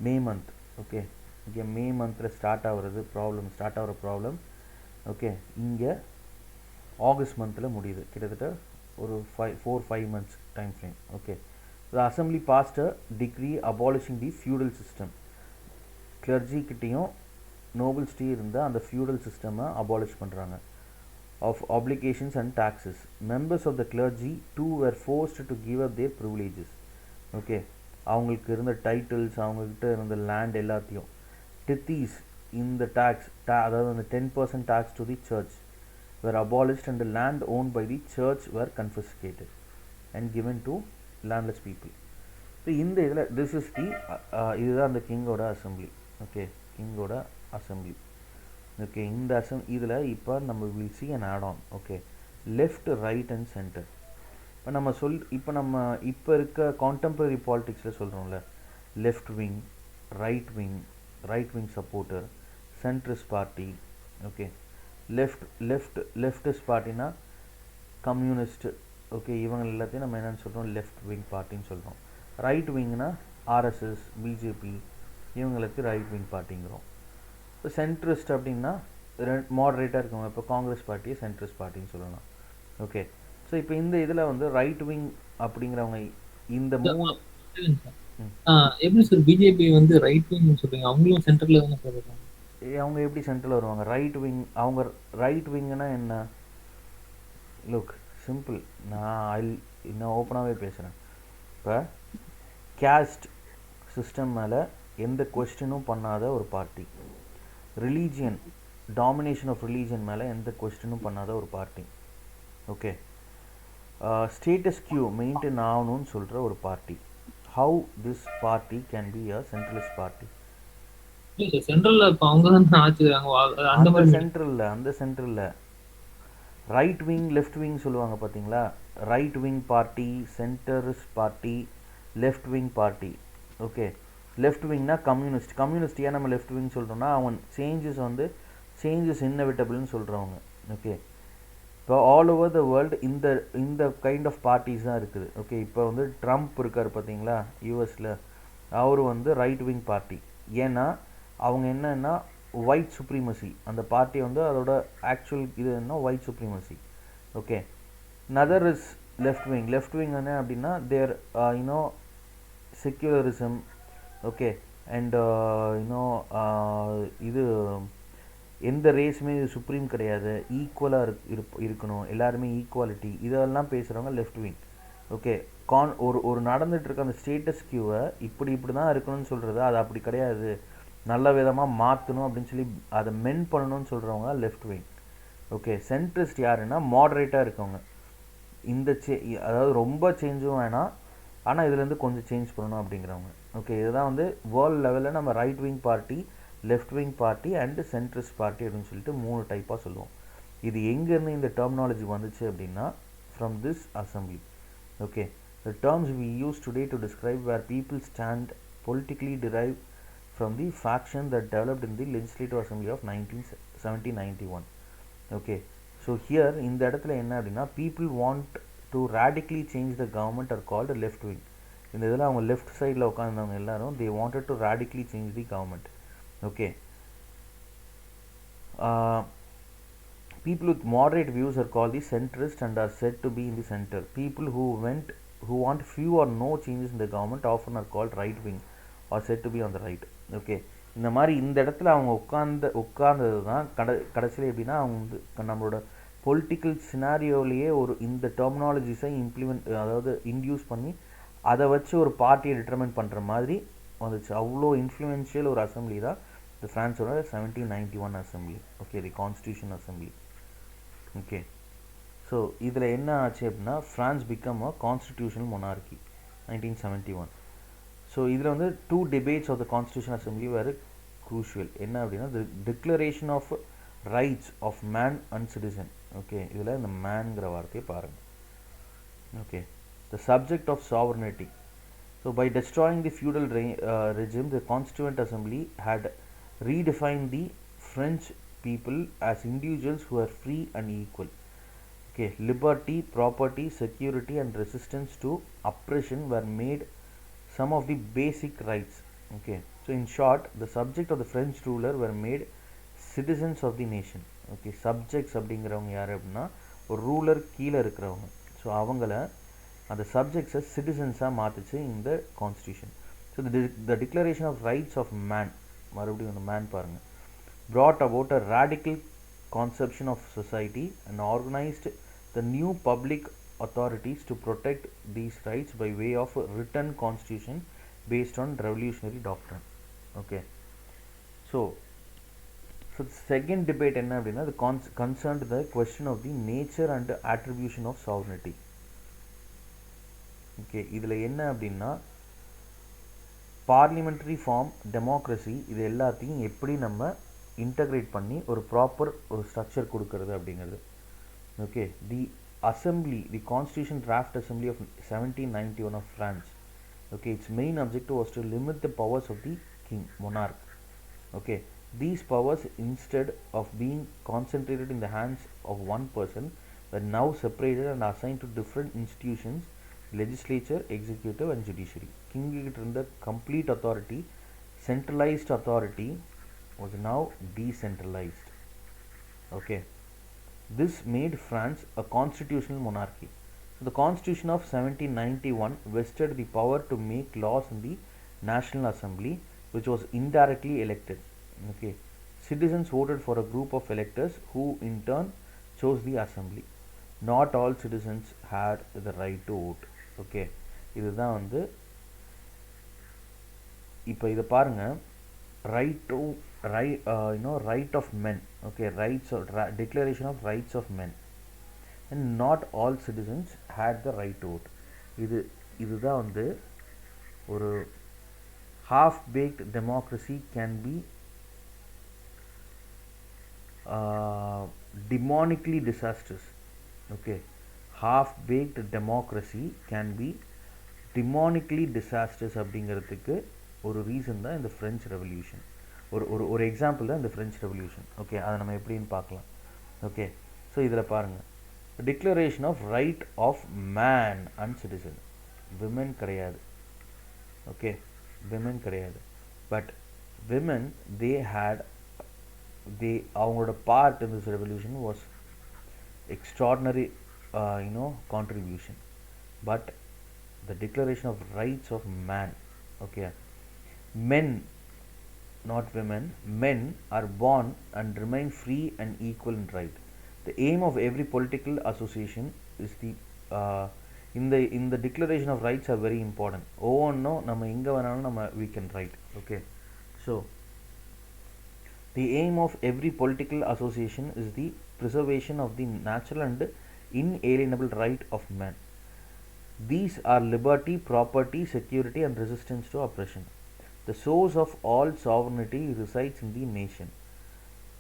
May month. Okay, இங்கே மே மந்தில் ஸ்டார்ட் ஆகுறது ப்ராப்ளம். ஓகே, இங்கே ஆகஸ்ட் மந்தில் முடியுது. கிட்டத்தட்ட ஒரு 4-5 months time frame. Okay, the assembly passed a decree abolishing the feudal system. Clergy கிட்டேயும் நோபல்ஸ்டையும் இருந்த அந்த ஃபியூடல் சிஸ்டமை அபாலிஷ் பண்ணுறாங்க. Of obligations and taxes. Members of the clergy too were forced to give up their privileges. Okay, அவங்களுக்கு இருந்த டைட்டில்ஸ், அவங்கக்கிட்ட இருந்த லேண்ட் எல்லாத்தையும். டித்தீஸ் இந்த டேக்ஸ், அதாவது அந்த 10% tax to the church were abolished and the land owned by the church were confiscated and given to landless people. So இந்த இதில் திஸ் இஸ் தி இதுதான் அந்த கிங்கோட அசம்பிளி. ஓகே, கிங்கோட அசம்பிளி. ஓகே, இந்த இதில் இப்போ நம்ம will see and add on. Okay, left, right and centre. இப்போ நம்ம இப்போ இருக்க கான்டெம்பரரி பாலிட்டிக்ஸில் சொல்கிறோம்ல, left wing, right wing supporter, centrist party. Okay, leftist பார்ட்டினா கம்யூனிஸ்ட். ஓகே, இவங்க எல்லாத்தையும் நம்ம என்னென்னு சொல்கிறோம், லெஃப்ட் விங் பார்ட்டின்னு சொல்கிறோம். ரைட் விங்னா ஆர்எஸ்எஸ், பிஜேபி, இவங்களுக்கு ரைட் விங் பார்ட்டிங்கிறோம். இப்போ சென்ட்ரிஸ்ட் அப்படின்னா மாடரேட்டாக இருக்கவங்க, இப்போ காங்கிரஸ் பார்ட்டியை சென்ட்ரிஸ்ட் பார்ட்டின்னு சொல்லலாம். ஓகே, ஸோ இப்போ இந்த இதில் வந்து ரைட் விங் அப்படிங்கிறவங்க இந்த எப்படி சார் பிஜேபி வந்து ரைட் விங் சொல்றீங்க? அவங்களும் சென்டர்ல தானே சொல்றாங்க. அவங்க எப்படி சென்டரில் வருவாங்க? ரைட் விங், அவங்க ரைட் விங்குனா என்ன? லுக் சிம்பிள், நான் ஓப்பனாகவே பேசுகிறேன். இப்போ கேஸ்ட் சிஸ்டம் மேலே எந்த கொஸ்டினும் பண்ணாத ஒரு party, religion, domination of religion மேலே எந்த கொஸ்டினும் பண்ணாத ஒரு party. Okay, status quo maintain ஆகணும்னு சொல்கிற ஒரு party. How this party can be a centralist party? சென்ட்ரல்ல இப்போ அவங்க தான் ஆச்சுறாங்க. அந்த சென்ட்ரல்ல ரைட் விங், லெஃப்ட் விங் சொல்லுவாங்க பார்த்தீங்களா? Right wing party, centrist party, left wing party. Okay, left விங்னா கம்யூனிஸ்ட். ஏன் நம்ம லெஃப்ட் விங் சொல்கிறோம்னா அவன் சேஞ்சஸ் இன்னவிட்டபிள்னு சொல்கிறவங்க. ஓகே, இப்போ ஆல் ஓவர் த வேர்ல்டு இந்த கைண்ட் ஆஃப் பார்ட்டிஸ் தான் இருக்குது. ஓகே, இப்போ வந்து ட்ரம்ப் இருக்கார் பார்த்தீங்களா யூஎஸில், அவர் வந்து ரைட் விங் பார்ட்டி. ஏன்னா அவங்க என்னன்னா ஒயிட் சுப்ரீமசி, அந்த பார்ட்டி வந்து அதோட ஆக்சுவல் இது என்ன white supremacy. Okay, other is left wing என்ன அப்படின்னா தேர் செக்யூலரிசம். ஓகே, அண்ட் இது எந்த ரேஸுமே இது சுப்ரீம் கிடையாது, ஈக்குவலாக இருக்கணும், எல்லாருமே ஈக்குவாலிட்டி, இதெல்லாம் பேசுகிறவங்க லெஃப்ட் விங். ஓகே, ஒரு நடந்துட்டு இருக்க அந்த ஸ்டேட்டஸ் கியூவை இப்படி தான் இருக்கணும்னு சொல்கிறது, அது அப்படி கிடையாது, நல்ல விதமாக மாற்றணும் அப்படின்னு சொல்லி அதை மென் பண்ணணும்னு சொல்கிறவங்க லெஃப்ட் விங். ஓகே, சென்ட்ரிஸ்ட் யாருன்னா மாடரேட்டாக இருக்கவங்க. அதாவது ரொம்ப சேஞ்சும் வேணாம், ஆனால் இதுலேருந்து கொஞ்சம் சேஞ்ச் பண்ணணும் அப்படிங்கிறவங்க. ஓகே, இதுதான் வந்து வேர்ல்டு லெவலில் நம்ம right wing party, left wing party and centrist party அப்படின்னு சொல்லிட்டு 3 டைப்பாக சொல்லுவோம். இது எங்கேருந்து இந்த டெர்மினாலஜி வந்துச்சு அப்படின்னா from this assembly. Okay, the terms we use today to describe where people stand politically derive from the faction that developed in the Legislative Assembly of 1791. Okay, so here இந்த இடத்துல என்ன அப்படின்னா people want to radically change the government are called left wing. இந்த இதில் அவங்க லெஃப்ட் சைடில் உட்காந்துருந்தவங்க எல்லாரும் they wanted to radically change the government. Okay, people with moderate views are called the centrist and are said to be in the center. People who want few or no changes in the government often are called right wing or said to be on the right. Okay, இந்த மாதிரி இந்த இடத்துல அவங்க உட்கார்ந்தது தான் கடைசியில் எப்படின்னா அவங்க வந்து நம்மளோட பொலிட்டிக்கல் சினாரியோலேயே ஒரு இந்த டெர்மினாலஜிஸை அதாவது இன்டியூஸ் பண்ணி அதை வச்சு ஒரு பார்ட்டியை டிட்டர்மைன் பண்ணுற மாதிரி வந்துச்சு. அவ்வளோ இன்ஃப்ளூயன்ஷியல் ஒரு அசம்பிளி தான் இந்த ஃப்ரான்ஸோட 1791 assembly. Okay, the constitution assembly. Okay, so இதில் என்ன ஆச்சு அப்படின்னா France become a constitutional monarchy 1971. So இதில் வந்து 2 debates of the constitution assembly வேறு க்ரூஷியல். என்ன அப்படின்னா the declaration of rights of man and citizen. Okay, இதில் இந்த மேன்கிற வார்த்தையை பாருங்கள். Okay, the subject of sovereignty. So by destroying the feudal regime, the Constituent Assembly had redefined the French people as individuals who are free and equal. Okay, liberty, property, security and resistance to oppression were made some of the basic rights. Okay, so in short, the subject of the French ruler were made citizens of the nation. Okay, subjects அப்படிங்கிறவங்க யார் அப்படின்னா ஒரு ரூலர் கீழே இருக்கிறவங்க. ஸோ அவங்கள அந்த சப்ஜெக்ட்ஸை சிட்டிசன்ஸாக மாற்றுச்சு இந்த constitution. So the declaration of rights of man, மறுபடியும் அந்த மேன் பாருங்கள், brought about a radical conception of society and organized the new public authorities to protect these rights by way of a written constitution based on revolutionary doctrine. Okay, so the second debate என்ன அப்படின்னா the concerned the question of the nature and attribution of sovereignty. Okay, இதில் என்ன அப்படின்னா பார்லிமெண்ட்ரி ஃபார்ம், டெமோக்ரஸி, இது எல்லாத்தையும் எப்படி நம்ம இன்டகிரேட் பண்ணி ஒரு ப்ராப்பர் ஒரு ஸ்ட்ரக்சர் கொடுக்கறது அப்படிங்கிறது. Okay, the assembly, the constitution draft assembly of 1791 of France. Okay, its main objective was to limit the powers of the king monarch. Okay, these powers instead of being concentrated in the hands of one person were now separated and assigned to different institutions, legislature, executive and judiciary. King கிட்ட இருந்த complete authority, centralized authority was now decentralized. Okay, this made France a constitutional monarchy. So the constitution of 1791 vested the power to make laws in the National Assembly, which was indirectly elected. Okay, citizens voted for a group of electors who in turn chose the assembly. Not all citizens had the right to vote. Okay, இதுதான் வந்து இப்போ இதை பாருங்கள், right of men. Okay, declaration of rights of men and not all citizens had the right to vote. இதுதான் வந்து ஒரு half baked democracy can be demonically disastrous. Okay, half baked democracy can be demonically disastrous அப்படிங்கிறதுக்கு ஒரு ரீசன் தான் இந்த ஃப்ரெஞ்ச் ரெவல்யூஷன். ஒரு எக்ஸாம்பிள் தான் இந்த ஃப்ரெஞ்ச் ரெவல்யூஷன். ஓகே, அதை நம்ம எப்படின்னு பார்க்கலாம். ஓகே, ஸோ இதில் பாருங்கள், declaration of right of man and citizen. Women கிடையாது. ஓகே, விமென் கிடையாது. பட் விமென் அவங்களோட part in this revolution was extraordinary contribution. But the declaration of rights of man, okay, men, not women, men are born and remain free and equal in right. The aim of every political association is the in the declaration of rights are very important. no நம்ம எங்க வேணாலும் நம்ம we can write. Okay, so the aim of every political association is the preservation of the natural and inalienable right of man. These are liberty, property, security and resistance to oppression. The source of all sovereignty resides in the nation.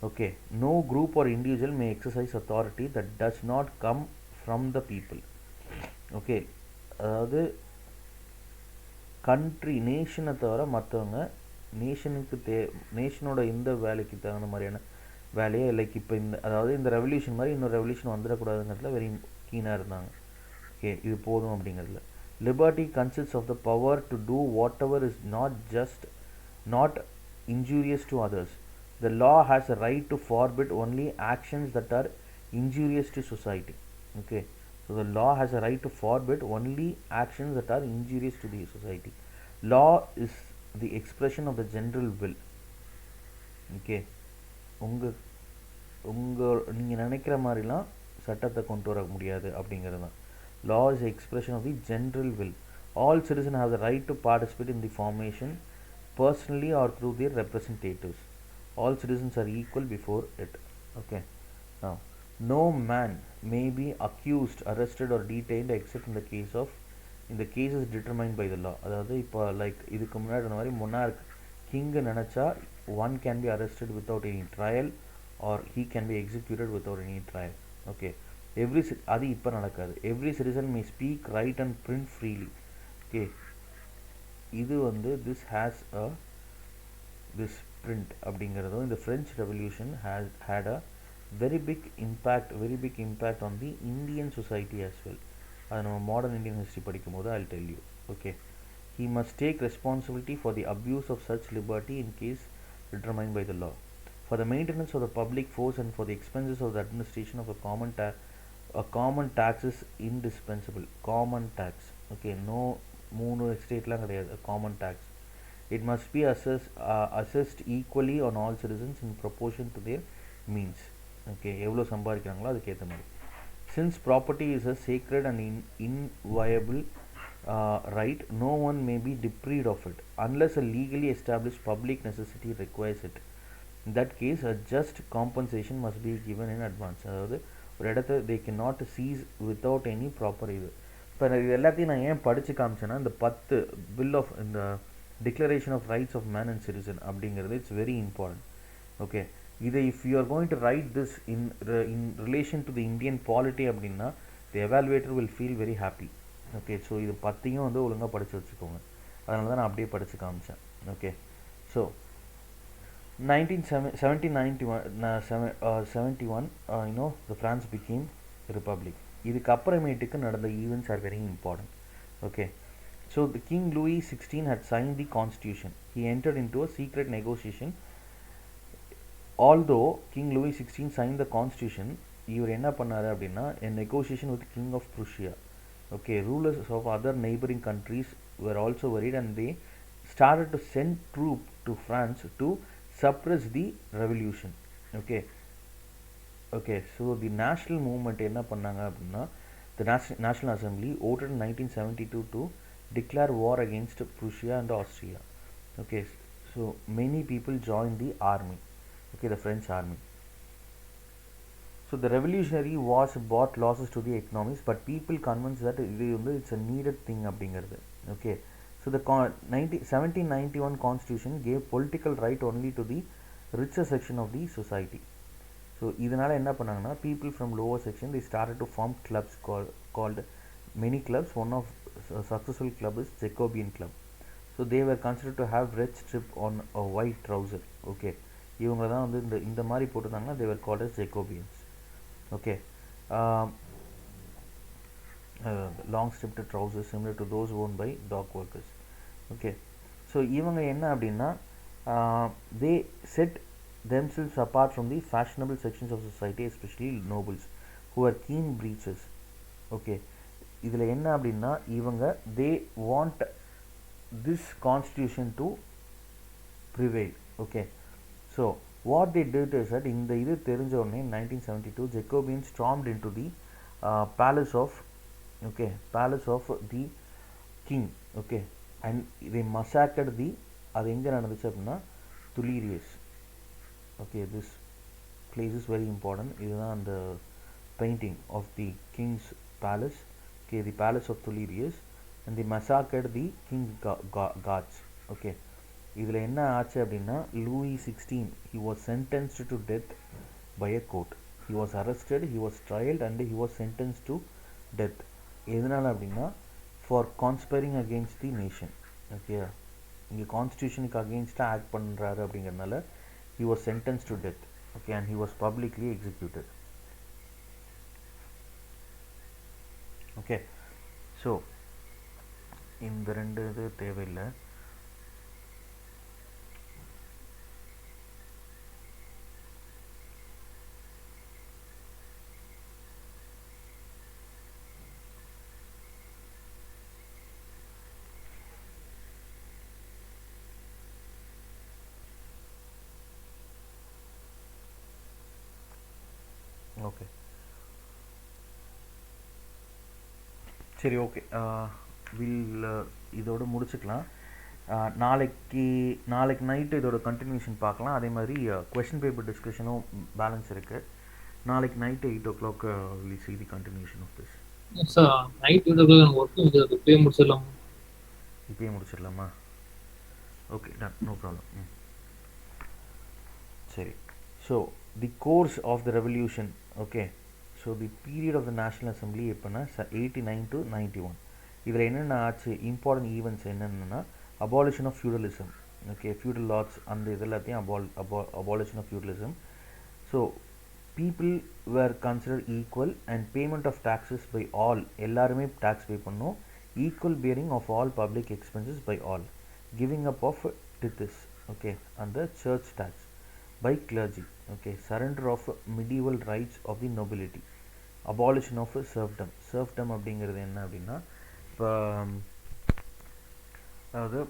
Okay, no group or individual may exercise authority that does not come from the people. Okay, அதாவது கண்ட்ரி, நேஷனை தவிர மற்றவங்க நேஷனோட இந்த வேலைக்கு தகுந்த மாதிரியான வேலையை லைக் இப்போ அதாவது இந்த ரெவல்யூஷன் மாதிரி இன்னொரு ரெவல்யூஷன் வந்துடக்கூடாதுங்கிறதுல வெரி கீனாக இருந்தாங்க. ஓகே, இது போதும் அப்படிங்கிறதுல. Liberty consists of the power to do whatever is not injurious to others. The law has a right to forbid only actions that are injurious to society. Okay, so the law has a right to forbid only actions that are injurious to the society. Law is the expression of the general will. Okay, உங்கள் நீங்கள் நினைக்கிற மாதிரிலாம் சட்டத்தை கொண்டு வர முடியாது அப்படிங்கிறது தான். Law is the expression of the general will. All citizens have the right to participate in the formation personally or through their representatives. All citizens are equal before it. Okay. Now, no man may be accused, arrested or detained except in the cases determined by the law. அதாவது இப்போ லைக் இதுக்கு முன்னாடி இந்த மாதிரி monarch king நினச்சா one can be arrested without any trial or he can be executed without any trial. Okay. அது இப்போ நடக்காது. Every citizen may speak, write and print freely. Okay. இது வந்து this print அப்படிங்கிறதும் இந்த French Revolution had a very big impact on the Indian society as well. அது நம்ம modern Indian history படிக்கும் போது I'll tell you. Okay. He must take responsibility for the abuse of such liberty in case determined by the law. For the maintenance of the public force and for the expenses of the administration of a common tax is indispensable. Common tax. Okay, no மூணு ஸ்டேட்லாம் கிடையாது. common tax. It must be assessed equally on all citizens in proportion to their means. Okay, எவ்வளோ சம்பாதிக்கிறாங்களோ அதுக்கேற்ற மாதிரி. Since property is a sacred and inviolable right, no one may be deprived of it unless a legally established public necessity requires it. In that case, a just compensation must be given in advance. அதாவது ஒரு இடத்த they cannot seize without any proper இது. இப்போ இது எல்லாத்தையும் நான் ஏன் படித்து காமிச்சேன்னா, இந்த 10 பில் ஆஃப் இந்த declaration of rights of man and citizen அப்படிங்கிறது இட்ஸ் வெரி இம்பார்ட்டன்ட். ஓகே, இதை if you are going to write this in relation to the Indian polity அப்படின்னா the evaluator will feel very happy. Okay, so இது 10 வந்து ஒழுங்காக படித்து வச்சுக்கோங்க. அதனால தான் நான் அப்படியே படித்து காமிச்சேன். Okay, so 1791 the France became a republic. இதுக்கு அப்புறமேட்டுக்கு நடந்த events R very important. Okay, so the King Louis XVI had signed the constitution. He entered into a secret negotiation. Although King Louis XVI signed the constitution, இவர் என்ன பண்ணாரு அப்படின்னா a negotiation with King of Prussia. Okay, rulers of other neighboring countries were also worried and they started to send troops to France to suppress the revolution. Okay, so the national movement என்ன பண்ணாங்க அப்படின்னா the National Assembly voted in 1972 to declare war against Prussia and Austria. Okay, so many people joined the army. Okay, the French army. So the revolutionary wars brought losses to the economies, but people convinced that it's a needed thing அப்படிங்கிறது. Okay, so the 1791 constitution gave political right only to the richer section of the society. So இதனால என்ன பண்ணாங்கன்னா people from lower section they started to form clubs called many clubs. One of successful club is Jacobean club. So they were considered to have red strip on a white trouser. Okay, இவங்க தான் வந்து இந்த மாதிரி போட்டுருந்தாங்கன்னா they were called as Jacobeans. Okay, long stripped trousers similar to those worn by dock workers. Okay, so இவங்க என்ன அப்படின்னா they set themselves apart from the fashionable sections of society, especially nobles who are keen breechers. Okay, இதில் என்ன அப்படின்னா இவங்க they want this constitution to prevail. Okay, so what they did is that இந்த இது தெரிஞ்ச உடனே 1972 Jacobeans stormed into the palace of the king. Okay, and they massacred அது எங்கே நடந்துச்சு அப்படின்னா Tuileries. Okay, this place is very important. இதுதான் அந்த painting of the king's palace. Okay, the palace of Tuileries, and they massacred the king guards. Okay, இதில் என்ன ஆச்சு அப்படின்னா Louis XVI he was sentenced to death by a court. He was arrested, he was trialed and he was sentenced to death. எதனால அப்படின்னா for conspiring against the nation. Okay, இங்கே கான்ஸ்டியூஷனுக்கு அகெயின்ஸ்டாக ஆக்ட் பண்ணுறாரு அப்படிங்கிறதுனால he was sentenced to death. Okay, and he was publicly executed. Okay, so இந்த ரெண்டு இது தேவையில்லை. ஓகே சரி ஓகே வில் இதோட முடிச்சுக்கலாம். நாளைக்கு நைட்டு இதோட கண்டினியூஷன் பார்க்கலாம். அதே மாதிரி கொஷின் பேப்பர் டிஸ்கஷனும் பேலன்ஸ் இருக்குது. நாளைக்கு நைட்டு 8 o'clock வில் see the continuation of this. Sir night work இப்பயே முடிச்சிடலாம். இப்பயே முடிச்சிடலாமா? Okay done, no problem. சரி, so the course of the revolution. Okay, so the period of the national assembly எப்போனா 89 to 91. இதில் என்னென்ன ஆச்சு, இம்பார்ட்டன்ட் ஈவெண்ட்ஸ் என்னென்னா abolition of feudalism. Okay, feudal lords அந்த இது எல்லாத்தையும் abolition of feudalism. So people were consider equal and payment of taxes by all. எல்லாருமே டேக்ஸ் பே பண்ணோம். Equal bearing of all public expenses by all. Giving up of tithes, okay, and the church tax by clergy. Okay, surrender of medieval rights of the nobility. Abolition of serfdom. Serfdom அப்படிங்கிறது என்ன அப்படின்னா, இப்போ அதாவது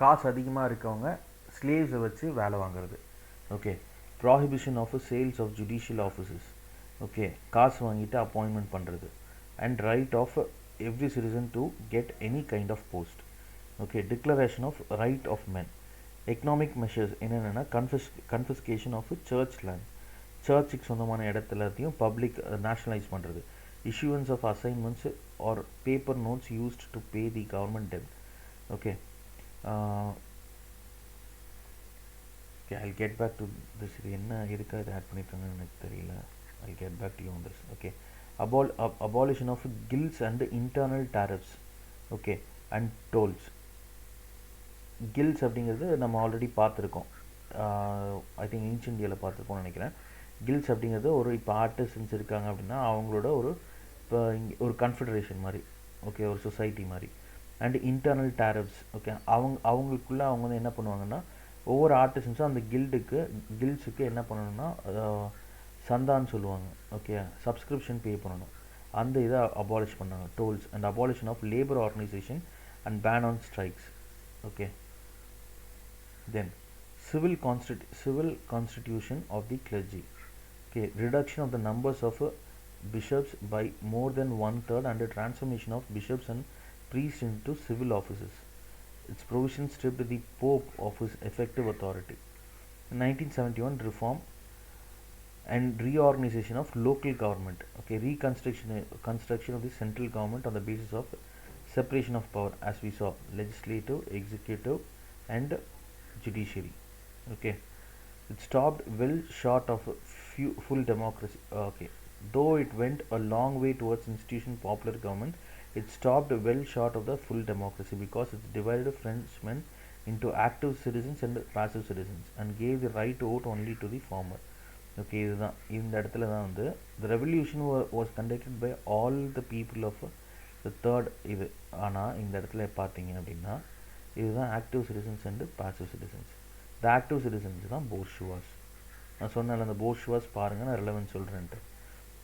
காசு அதிகமாக இருக்கவங்க ஸ்லேவ்ஸை வச்சு வேலை வாங்குறது. Okay, prohibition of sales of judicial offices. Okay, காசு வாங்கிட்டு அப்பாயின்மெண்ட் பண்ணுறது. And right of every citizen to get any kind of post. Okay, declaration of right of men. Economic measures என்னென்னா confiscation of church land. சர்ச்சுக்கு சொந்தமான இடத்துலத்தையும் பப்ளிக் நேஷனலைஸ் பண்ணுறது. issuance of assignments or paper notes used to pay the government debt. Okay, okay, I'll get back to this. இது என்ன எதுக்காக இதை ஆட் பண்ணியிருக்காங்கன்னு எனக்கு தெரியல. I'll get back to you on this. Okay, abolition of guilds and internal tariffs. Okay, and tolls. guilds அப்படிங்கிறது நம்ம ஆல்ரெடி பார்த்துருக்கோம். ஐ திங்க் ஏன்ஷியன்ட் இந்தியாவில் பார்த்துருக்கோம்னு நினைக்கிறேன். guilds அப்படிங்கிறது ஒரு இப்போ ஆர்டிசன்ஸ் இருக்காங்க அப்படின்னா அவங்களோட இப்போ ஒரு கன்ஃபெடரேஷன் மாதிரி. ஓகே, ஒரு சொசைட்டி மாதிரி. And internal tariffs. ஓகே, அவங்களுக்குள்ளே அவங்க வந்து என்ன பண்ணுவாங்கன்னா, ஒவ்வொரு ஆர்டிசன்ஸும் அந்த கில்ட்ஸுக்கு என்ன பண்ணணும்னா சந்தான்னு சொல்லுவாங்க. ஓகே, சப்ஸ்கிரிப்ஷன் பே பண்ணணும். அந்த இதை அபாலிஷ் பண்ணாங்க, tolls. And abolition of labour organisation and ban on strikes. Okay, then civil constitution of the clergy. Okay, reduction of the numbers of bishops by more than 1/3 and the transformation of bishops and priests into civil offices. Its provisions stripped the Pope of his effective authority. In 1971, reform and reorganization of local government. Okay, construction of the central government on the basis of separation of power, as we saw, legislative, executive and judiciary. Okay, it stopped well short of full democracy. Okay, though it went a long way towards institutional popular government, it stopped well short of the full democracy because it divided Frenchmen into active citizens and passive citizens and gave the right to vote only to the former. Okay, இதுதான் இந்த இடத்துல தான் வந்து the revolution was conducted by all the people of the third இது. ஆனால் இந்த இடத்துல பார்த்தீங்க அப்படின்னா இதுதான் active citizens and passive citizens. இந்த ஆக்டிவ் சிட்டிசன்ஸ் தான் போர்ஷுவாஸ். நான் சொன்னேன் அந்த போர்ஷுவாஸ் பாருங்கள், நான் ரிலவன்ஸ் சொல்கிறேன்ட்டு.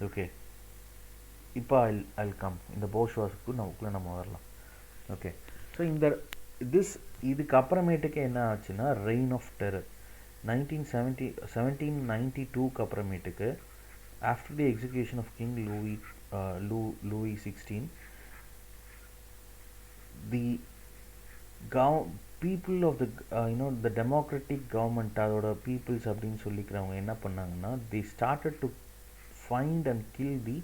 ஓகே, இப்போ I'll கம் இந்த போர்ஷுவாஸுக்கு நம்ம வரலாம். ஓகே, ஸோ இதுக்கு அப்புறமேட்டுக்கு என்ன ஆச்சுன்னா ரெயின் ஆஃப் டெரர் 1792க்கு அப்புறமேட்டுக்கு after the execution of king Louis 16, the people of the the democratic government, அதோட பீப்புள்ஸ் அப்படின்னு சொல்லிக்கிறவங்க என்ன பண்ணாங்கன்னா, they started to find and kill the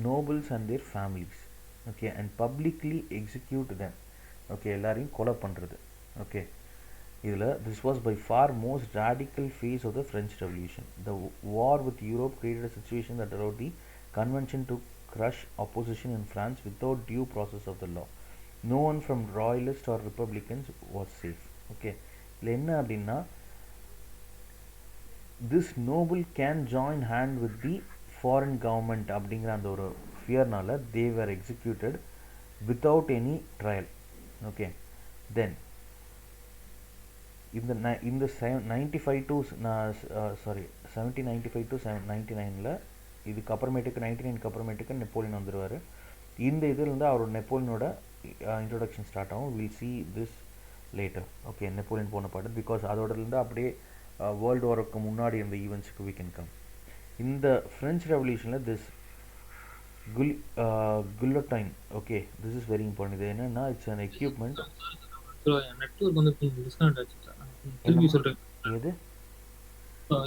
nobles and their families. Okay, and publicly execute them. Okay, எல்லாரையும் கொலை பண்ணுறது. ஓகே, இதில் this was by far most radical phase of the French Revolution. The war with Europe created a situation that allowed the convention to crush opposition in France without due process of the law. No one from royalists or republicans was safe. Okay, இதில் என்ன அப்படின்னா, this noble can join hand with the foreign government அப்படிங்கிற அந்த ஒரு ஃபியர்னால they were executed without any trial. Okay, then இந்த 1795 to 99ல் இதுக்கு அப்புறமேட்டுக்கு 99க்கு அப்புறமேட்டுக்கு நெப்போலியன் வந்துடுவார். இந்த இதிலிருந்து அவரோட நெப்போலியனோட இன்ட்ரோடக்ஷன் ஸ்டார்ட் ஆகும். Will see this later. Okay, Napoleon போன பாட்டு பிகாஸ் அதோடலேருந்து அப்படியே வேர்ல்டு வாருக்கு முன்னாடி இருந்த ஈவெண்ட்ஸ்க்கு we can come. இந்த ஃப்ரெஞ்ச் ரெவல்யூஷனில் this guillotine, okay, this is very important. இது என்னன்னா இட்ஸ் an equipment. நெட்வொர்க் வந்து டிஸ்கனெக்ட் ஆச்சு சார். திருப்பி சொல்றேன். எது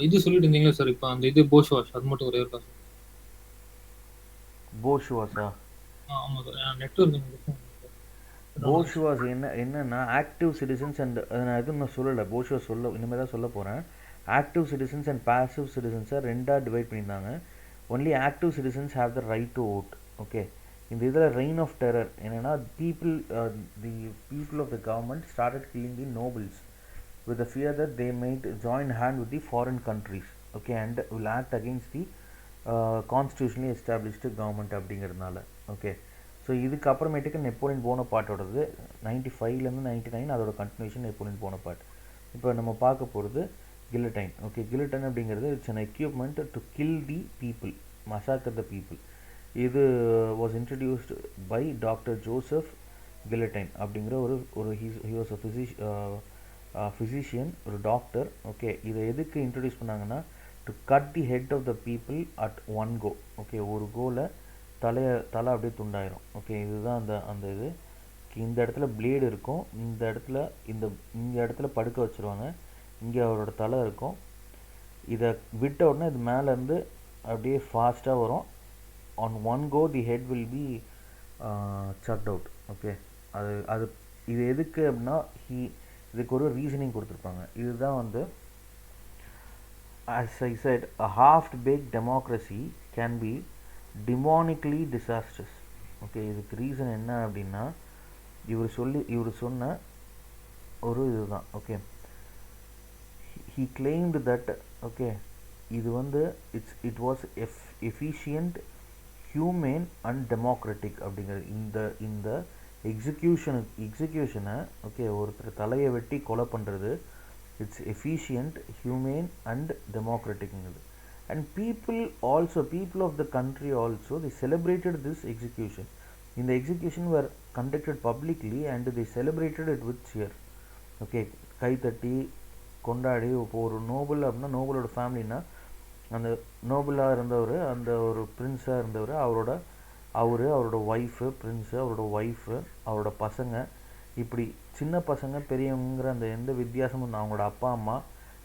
இது சொல்லிட்டு இருந்தீங்களா சார்? இப்போ அந்த இது போஷ் வாஷ் அது மட்டும் ஒரே இருக்கா சார்? போர்ஷுவாஸா? ஆமாம் சார். நெட்வொர்க் போர்ஷுவாஸ் என்னன்னா ஆக்டிவ் சிட்டிசன்ஸ் அண்ட் நான் எதுவும் நான் சொல்லலை. போர்ஷுவாஸ் இனிமேல் தான் சொல்ல போகிறேன். ஆக்டிவ் சிட்டிசன்ஸ் அண்ட் பாசிவ் சிட்டிசன்ஸை ரெண்டாக டிவைட் பண்ணியிருந்தாங்க. Only active citizens have the right to vote. Okay, இந்த இதில் ரெயின் ஆஃப் டெரர் என்னென்னா the people of the government started killing the nobles with the fear that they might join hand with the foreign countries, okay, and will act against the constitutionally established government அப்படிங்கிறதுனால. ஓகே, ஸோ இதுக்கப்புறமேட்டுக்கு நெப்போலியன் போனபார்ட்டோடது 95லேருந்து 99 அதோட கண்டினியூஷன் நெப்போலியன் போனபார்ட். இப்போ நம்ம பார்க்க போகிறது கில்லட்டைன். ஓகே, கில்லட்டைன் அப்படிங்கிறது it's an equipment to kill the people, massacre the people. இது was introduced by doctor Joseph Guillotin அப்படிங்கிற ஒரு he was a physician, ஒரு டாக்டர். ஓகே, இதை எதுக்கு இன்ட்ரடியூஸ் பண்ணாங்கன்னா to cut the head of the people at one go. Okay, ஒரு கோவில் தலை அப்படியே துண்டாயிரும். ஓகே, இதுதான் அந்த இது. இந்த இடத்துல பிளேடு இருக்கும், இந்த இடத்துல படுக்க வச்சுருவாங்க, இங்கே அவரோட தலை இருக்கும். இதை விட்ட உடனே இது மேலேருந்து அப்படியே ஃபாஸ்ட்டாக வரும். On one go the head will be sucked out. Okay, அது இது எதுக்கு அப்படின்னா இதுக்கு ஒரு ரீசனிங் கொடுத்துருப்பாங்க. இதுதான் வந்து as I said, a half-baked democracy can be demonically disastrous. Okay, இதுக்கு ரீசன் என்ன அப்படின்னா இவர் சொன்ன ஒரு இதுதான். Okay, he claimed that, okay, இது வந்து it was efficient, humane and democratic அப்படிங்கிறது. இந்த எக்ஸிக்யூஷனை ஓகே, ஒருத்தர் தலையை வெட்டி கொலை பண்ணுறது இட்ஸ் எஃபிஷியன்ட், ஹியூமேன் அண்ட் டெமோக்ராட்டிக்ங்கிறது. And people of the country also the celebrated this execution. இந்த execution were conducted publicly and the celebrated it with cheer. Okay, கைத்தட்டி கொண்டாடி. இப்போ ஒரு நோபல் அப்படின்னா நோபலோட ஃபேமிலின்னா அந்த நோபலாக இருந்தவர், அந்த ஒரு பிரின்ஸாக இருந்தவர், அவரோட ஒய்ஃபு, பிரின்ஸு, அவரோட ஒய்ஃபு, அவரோட பசங்க, இப்படி சின்ன பசங்க பெரியவங்கிற அந்த எந்த வித்தியாசமும், அவங்களோட அப்பா அம்மா,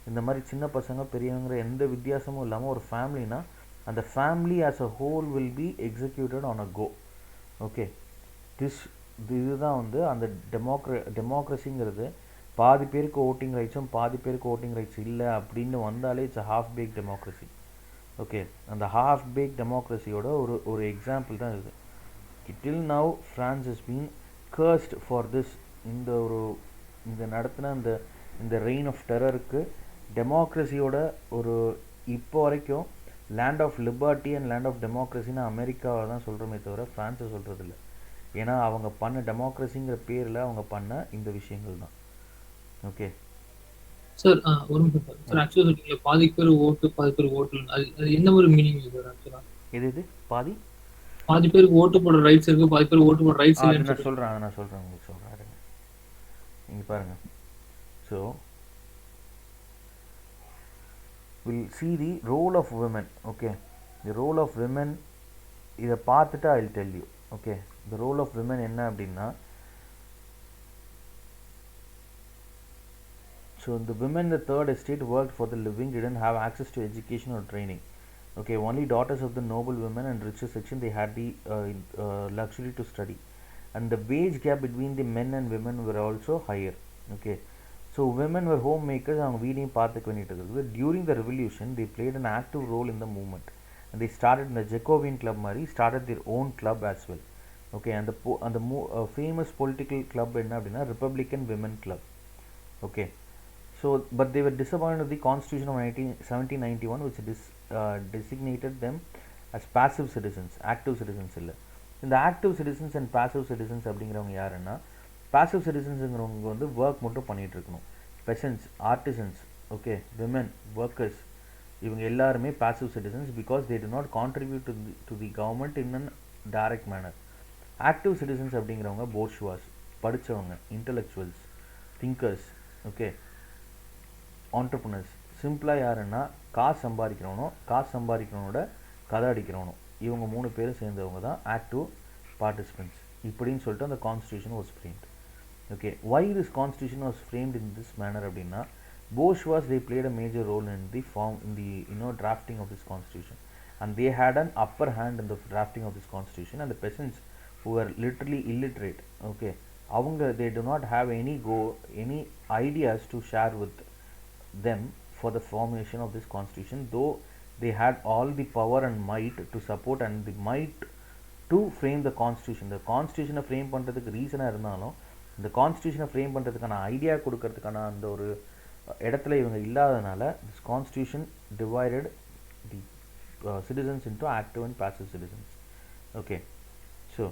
இந்த மாதிரி சின்ன பசங்க பெரியவங்கிற எந்த வித்தியாசமும் இல்லாமல் ஒரு ஃபேமிலினா அந்த family as a whole will be executed on a go. Okay, இதுதான் வந்து அந்த டெமோக்ரஸிங்கிறது. பாதி பேருக்கு ஓட்டிங் ரைட்ஸும் பாதி பேருக்கு ஓட்டிங் ரைட்ஸ் இல்லை அப்படின்னு வந்தாலே it's a half baked democracy. Okay, அந்த ஹாஃப் பேக் டெமோக்ரஸியோட ஒரு எக்ஸாம்பிள் தான் இது. Till now France has been cursed for this. இந்த நடத்தின இந்த ரெயின் ஆஃப் டெரருக்கு டெமோக்ரஸியோட இப்போ வரைக்கும் land of liberty and land of டெமோக்ரஸின்னு அமெரிக்காவை தான் சொல்கிறோமே தவிர ஃப்ரான்ஸை சொல்கிறதில்ல. ஏன்னா அவங்க பண்ண டெமோக்ரஸிங்கிற பேரில் அவங்க பண்ண இந்த விஷயங்கள் தான். ஓகே சார், ஒரு நிமிஷம் சார். ஆக்சுவலாக சொல்றீங்க பாதி பேர் ஓட்டு அது என்ன ஒரு மீனிங் சார்? ஆக்சுவலாக இது பாதி பேருக்கு ஓட்டு போடுற ரைட்ஸ் இருக்கு, பாதி பேர் ஓட்டு போடுற ரைட்ஸ் இல்லை. நான் சொல்கிறேன் உங்களுக்கு சொல்கிறேன். நீங்கள் பாருங்கள். So will see the role of women. Okay, the role of women இதை பார்த்துட்டு I will tell you. Okay, the role of women என்ன அப்படின்னா, so the women in the third estate worked for the living, didn't have access to education or training. Okay, only daughters of the noble women and richer section, they had the luxury to study, and the wage gap between the men and women were also higher. Okay, so women were homemakers. அவங்க வீடையும் பார்த்துக்க வேண்டிட்டு இருக்குது. During the revolution they played an active role in the movement, and they started in the Jacobean club மாதிரி started their own club as well. Okay, and the famous political club என்ன அப்படின்னா Republican Women Club. Okay, so but they were disappointed with the constitution of 1791 which designated them as passive citizens, active citizens இல்லை. இந்த active citizens and passive citizens அப்படிங்கிறவங்க யாருன்னா, passive citizensங்கிறவங்க வந்து ஒர்க் மட்டும் பண்ணிகிட்டு இருக்கணும். peasants, artisans, okay, women, workers, இவங்க எல்லாருமே passive citizens because they do not contribute to the government in an direct manner. active citizens அப்படிங்கிறவங்க bourgeois, படித்தவங்க, intellectuals, thinkers, okay, entrepreneurs, சிம்பிளாக யாருன்னா காசு சம்பாதிக்கிறவனோட கதை அடிக்கிறவனும் இவங்க 3 பேரும் சேர்ந்தவங்க தான் ஆக்டிவ் பார்ட்டிசிபென்ட்ஸ் இப்படின்னு சொல்லிட்டு அந்த constitution was framed. Okay, why this constitution was framed in this manner அப்படின்னா bourgeois they played a major role in the drafting of this constitution, and they had an upper hand in the drafting of this constitution, and the peasants who were literally illiterate, okay, avanga they do not have any ideas to share with them for the formation of this constitution, though they had all the power and might to support and the might to frame the constitution. the constitution frame பண்றதுக்கு ரீசனா இருந்தாலும் இந்த கான்ஸ்டியூஷனை ஃப்ரேம் பண்ணுறதுக்கான ஐடியா கொடுக்கறதுக்கான அந்த ஒரு இடத்துல இவங்க இல்லாதனால this constitution divided the citizens into active and passive citizens. Okay, so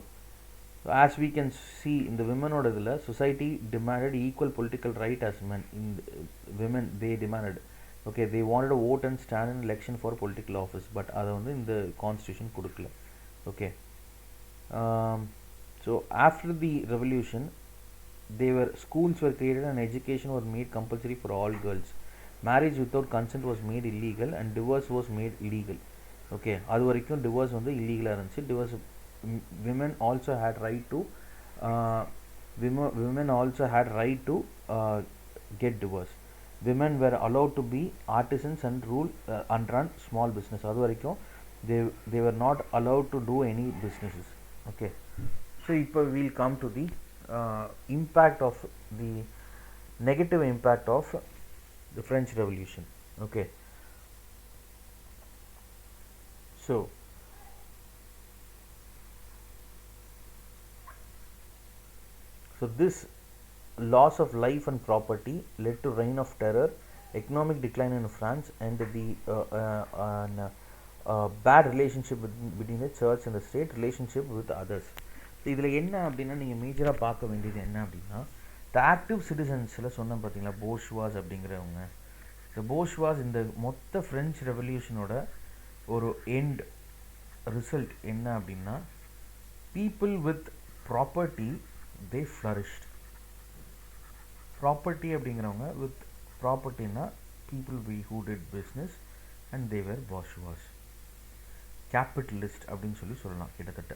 as we can see in the women ஓட இதில் society demanded equal political right as men. in women they demanded, okay, they wanted to vote and stand in election for political office, but அதை வந்து இந்த constitution கொடுக்கல. Okay, so after the revolution schools were created and education was made compulsory for all girls. Marriage without consent was made illegal and divorce was made legal. Okay, அது வரைக்கும் divorce வந்து இல்லீகலாக இருந்துச்சு. divorce women also had right to get divorce. women were allowed to be artisans and rule and run small business. அது வரைக்கும் they were not allowed to do any businesses. Okay, so இப்போ we'll come to the impact of the negative impact of the French Revolution. Okay, so this loss of life and property led to reign of terror, economic decline in France, and the bad relationship between the church and the state, relationship with others. இதில் என்ன அப்படின்னா நீங்கள் மேஜராக பார்க்க வேண்டியது என்ன அப்படின்னா த ஆக்டிவ் சிட்டிசன்ஸில் சொன்ன பார்த்தீங்களா போர்ஷ்வாஸ் அப்படிங்கிறவங்க. இந்த போர்ஷ்வாஸ் இந்த மொத்த ஃப்ரெஞ்ச் ரெவல்யூஷனோட ஒரு எண்ட் ரிசல்ட் என்ன அப்படின்னா people with property they flourished. Property அப்படிங்கிறவங்க வித் ப்ராப்பர்ட்டின்னா people who did business and they were bourgeois. Capitalist அப்படின்னு சொல்லலாம் கிட்டத்தட்ட.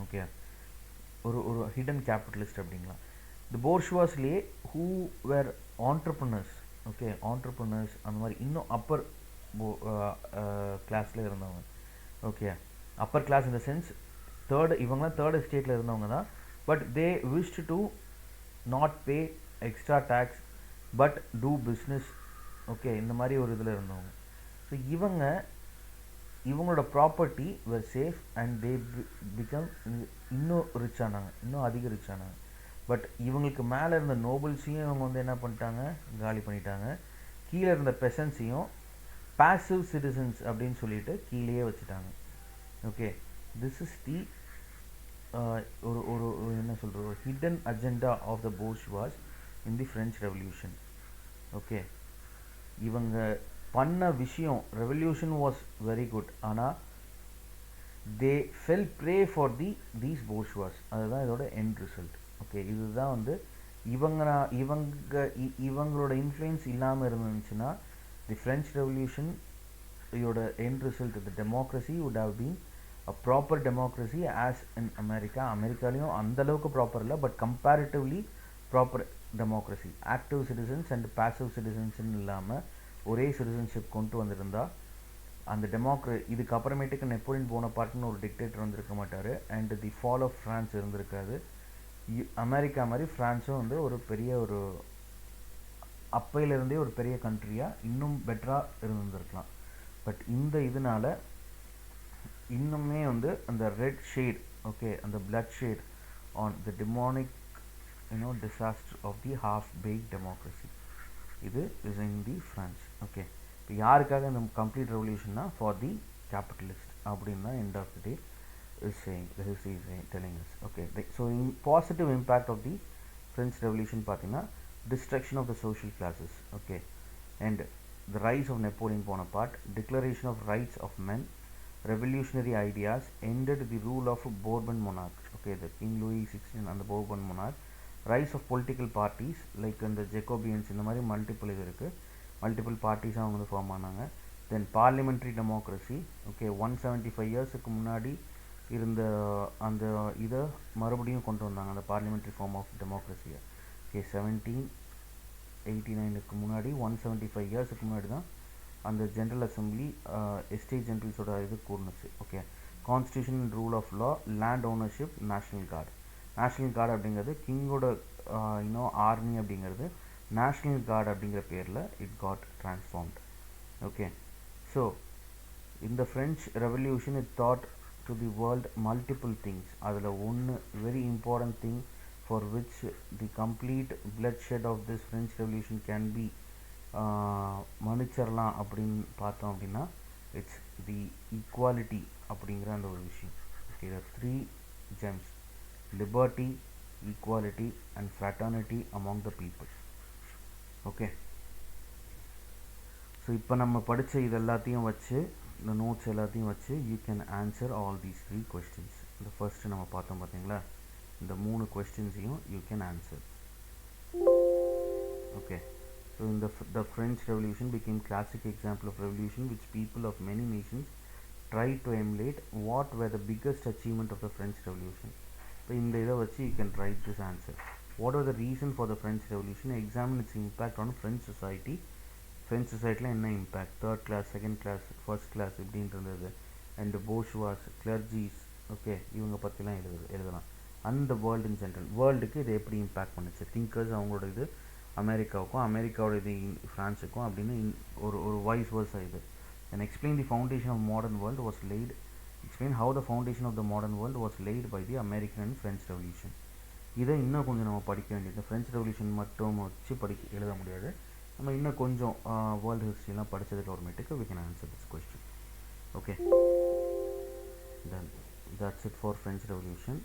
ஓகே, ஒரு ஹிடன் கேபிட்டலிஸ்ட் அப்படிங்களா. இந்த போர்ஷ்வாஸ்லேயே who were entrepreneurs. Okay, entrepreneurs அந்த மாதிரி இன்னும் அப்பர் கிளாஸில் இருந்தவங்க. Okay, upper class in the sense இவங்களாம் தேர்ட் எஸ்டேட்டில் இருந்தவங்க தான். But they wish to not pay extra tax but do business. Okay, இந்த மாதிரி ஒரு இதில் இருந்தவங்க. ஸோ இவங்களோட property were safe and they become இன்னும் ரிச் ஆனாங்க, இன்னும் அதிக ரிச் ஆனாங்க. பட் இவங்களுக்கு மேலே இருந்த நோபல்ஸையும் இவங்க வந்து என்ன பண்ணிட்டாங்க, காலி பண்ணிட்டாங்க. கீழே இருந்த பெசன்ஸையும் பாசிவ் சிட்டிசன்ஸ் அப்படின்னு சொல்லிட்டு கீழேயே வச்சுட்டாங்க. ஓகே, திஸ் இஸ் தி ஒரு ஒரு என்ன சொல்கிறது ஒரு hidden agenda of the bourgeois in the French revolution. Okay, இவங்க பண்ண விஷயம் ரெவல்யூஷன் வாஸ் வெரி குட், ஆனால் they fell prey for these bourgeois. அதுதான் இதோட எண்ட் ரிசல்ட். ஓகே, இதுதான் வந்து இவங்களோட இன்ஃப்ளூயன்ஸ் இல்லாமல் இருந்துச்சுன்னா தி ஃப்ரெஞ்ச் ரெவல்யூஷன் இதோட end result the democracy would have been a proper democracy as in America. அமெரிக்காலையும் அந்தளவுக்கு ப்ராப்பர் இல்லை, but comparatively proper democracy. Active citizens and passive சிட்டிசன்ஸ்ன்னு இல்லாமல் ஒரே சிட்டிசன்ஷிப் கொண்டு வந்திருந்தா அந்த இதுக்கு அப்புறமேட்டுக்கு நெப்போலியன் போனபார்ட்னு ஒரு டிக்டேட்டர் வந்திருக்க மாட்டார். And the fall of France இருந்திருக்காது. அமெரிக்கா மாதிரி ஃப்ரான்ஸும் வந்து ஒரு பெரிய ஒரு அப்பையிலிருந்தே ஒரு பெரிய கண்ட்ரியாக இன்னும் பெட்டராக இருந்திருக்கலாம். பட் இந்த இதனால இன்னுமே வந்து அந்த ரெட் ஷேட், ஓகே, அந்த blood shade on the demonic disaster of the half baked democracy. இது is in the France. Okay, இப்போ யாருக்காக இந்த கம்ப்ளீட் ரெவல்யூஷன்னா ஃபார் தி கேபிட்டலிஸ்ட் அப்படின்னு தான் end of the day is saying, the history is telling us. Okay, so in positive impact of the French Revolution பார்த்தீங்கன்னா destruction of the social classes, okay, and the rise of Napoleon Bonaparte, declaration of rights of men, revolutionary ideas, ended the rule of Bourbon monarch, okay, the King Louis XVI and the Bourbon monarch, rise of political parties like the Jacobins இந்த மாதிரி மல்டிபிள் இது இருக்குது. மல்டிபிள் பார்ட்டிஸாக அவங்க வந்து ஃபார்ம் ஆனாங்க. தென் பார்லிமெண்ட்ரி டெமோக்ரஸி. ஓகே, 175 இயர்ஸுக்கு முன்னாடி இருந்த அந்த இதை மறுபடியும் கொண்டு வந்தாங்க, அந்த பார்லிமெண்ட்ரி ஃபார்ம் ஆஃப் டெமோக்ரஸியை. ஓகே, 1789க்கு முன்னாடி 175 இயர்ஸுக்கு முன்னாடி தான் அந்த ஜென்ரல் அசம்பிளி எஸ்டேட் ஜென்ரல்ஸோட இது கூடுனுச்சு. Okay, constitution and rule of law, land ownership, national guard. National guard அப்படிங்கிறது கிங்கோட இன்னும் ஆர்மி அப்படிங்கிறது நேஷ்னல் கார்டு அப்படிங்கிற பேரில் it got transformed. Okay, so இந்த French revolution it taught to the world multiple things. அதில் ஒன்று very important thing for which the complete bloodshed of this French revolution can be மன்னிச்சிடலாம் அப்படின்னு பார்த்தோம் அப்படின்னா இட்ஸ் தி ஈக்குவாலிட்டி அப்படிங்கிற அந்த ஒரு விஷயம். Okay, the 3 gems: liberty, equality and fraternity among the people. Okay, so இப்போ நம்ம படித்த இது எல்லாத்தையும் வச்சு, இந்த நோட்ஸ் எல்லாத்தையும் வச்சு you can answer all these 3 questions. இந்த ஃபர்ஸ்ட்டு நம்ம பார்த்தோம் பார்த்தீங்களா, இந்த 3 கொஸ்டின்ஸையும் you can answer. Okay, so the French Revolution became classic example of revolution which people of many nations tried to emulate. What were the biggest achievement of the French Revolution? இப்போ இந்த இதை வச்சு you can write this answer. What was the reason for the French Revolution? Examine its impact on French society. French societyல என்ன impact? third class, second class, first class இப்படின்ட்டு இருந்தது. and bourgeois, clergies, ஓகே, இவங்க பற்றிலாம் எழுதலாம். and the world in general, வேர்ல்டுக்கு இது எப்படி இம்பேக்ட் பண்ணுச்சு, திங்கர்ஸ் அவங்களோட இது அமெரிக்காவுக்கும், அமெரிக்காவோட இது ஃப்ரான்ஸுக்கும் அப்படின்னு ஒரு வைஸ் வேர்ஸா இது. and explain the foundation of modern world was laid. Explain how the foundation of the modern world was laid by the American and French Revolution. இதை இன்னும் கொஞ்சம் நம்ம படிக்க வேண்டியது. ஃப்ரெஞ்ச் ரெவல்யூஷன் மட்டும் வச்சு எழுத முடியாது, நம்ம இன்னும் கொஞ்சம் வேர்ல்டு ஹிஸ்ட்ரிலாம் படித்ததுக்கு அப்புறமேட்டுக்கு we can answer this question. Okay, then that's it for French Revolution.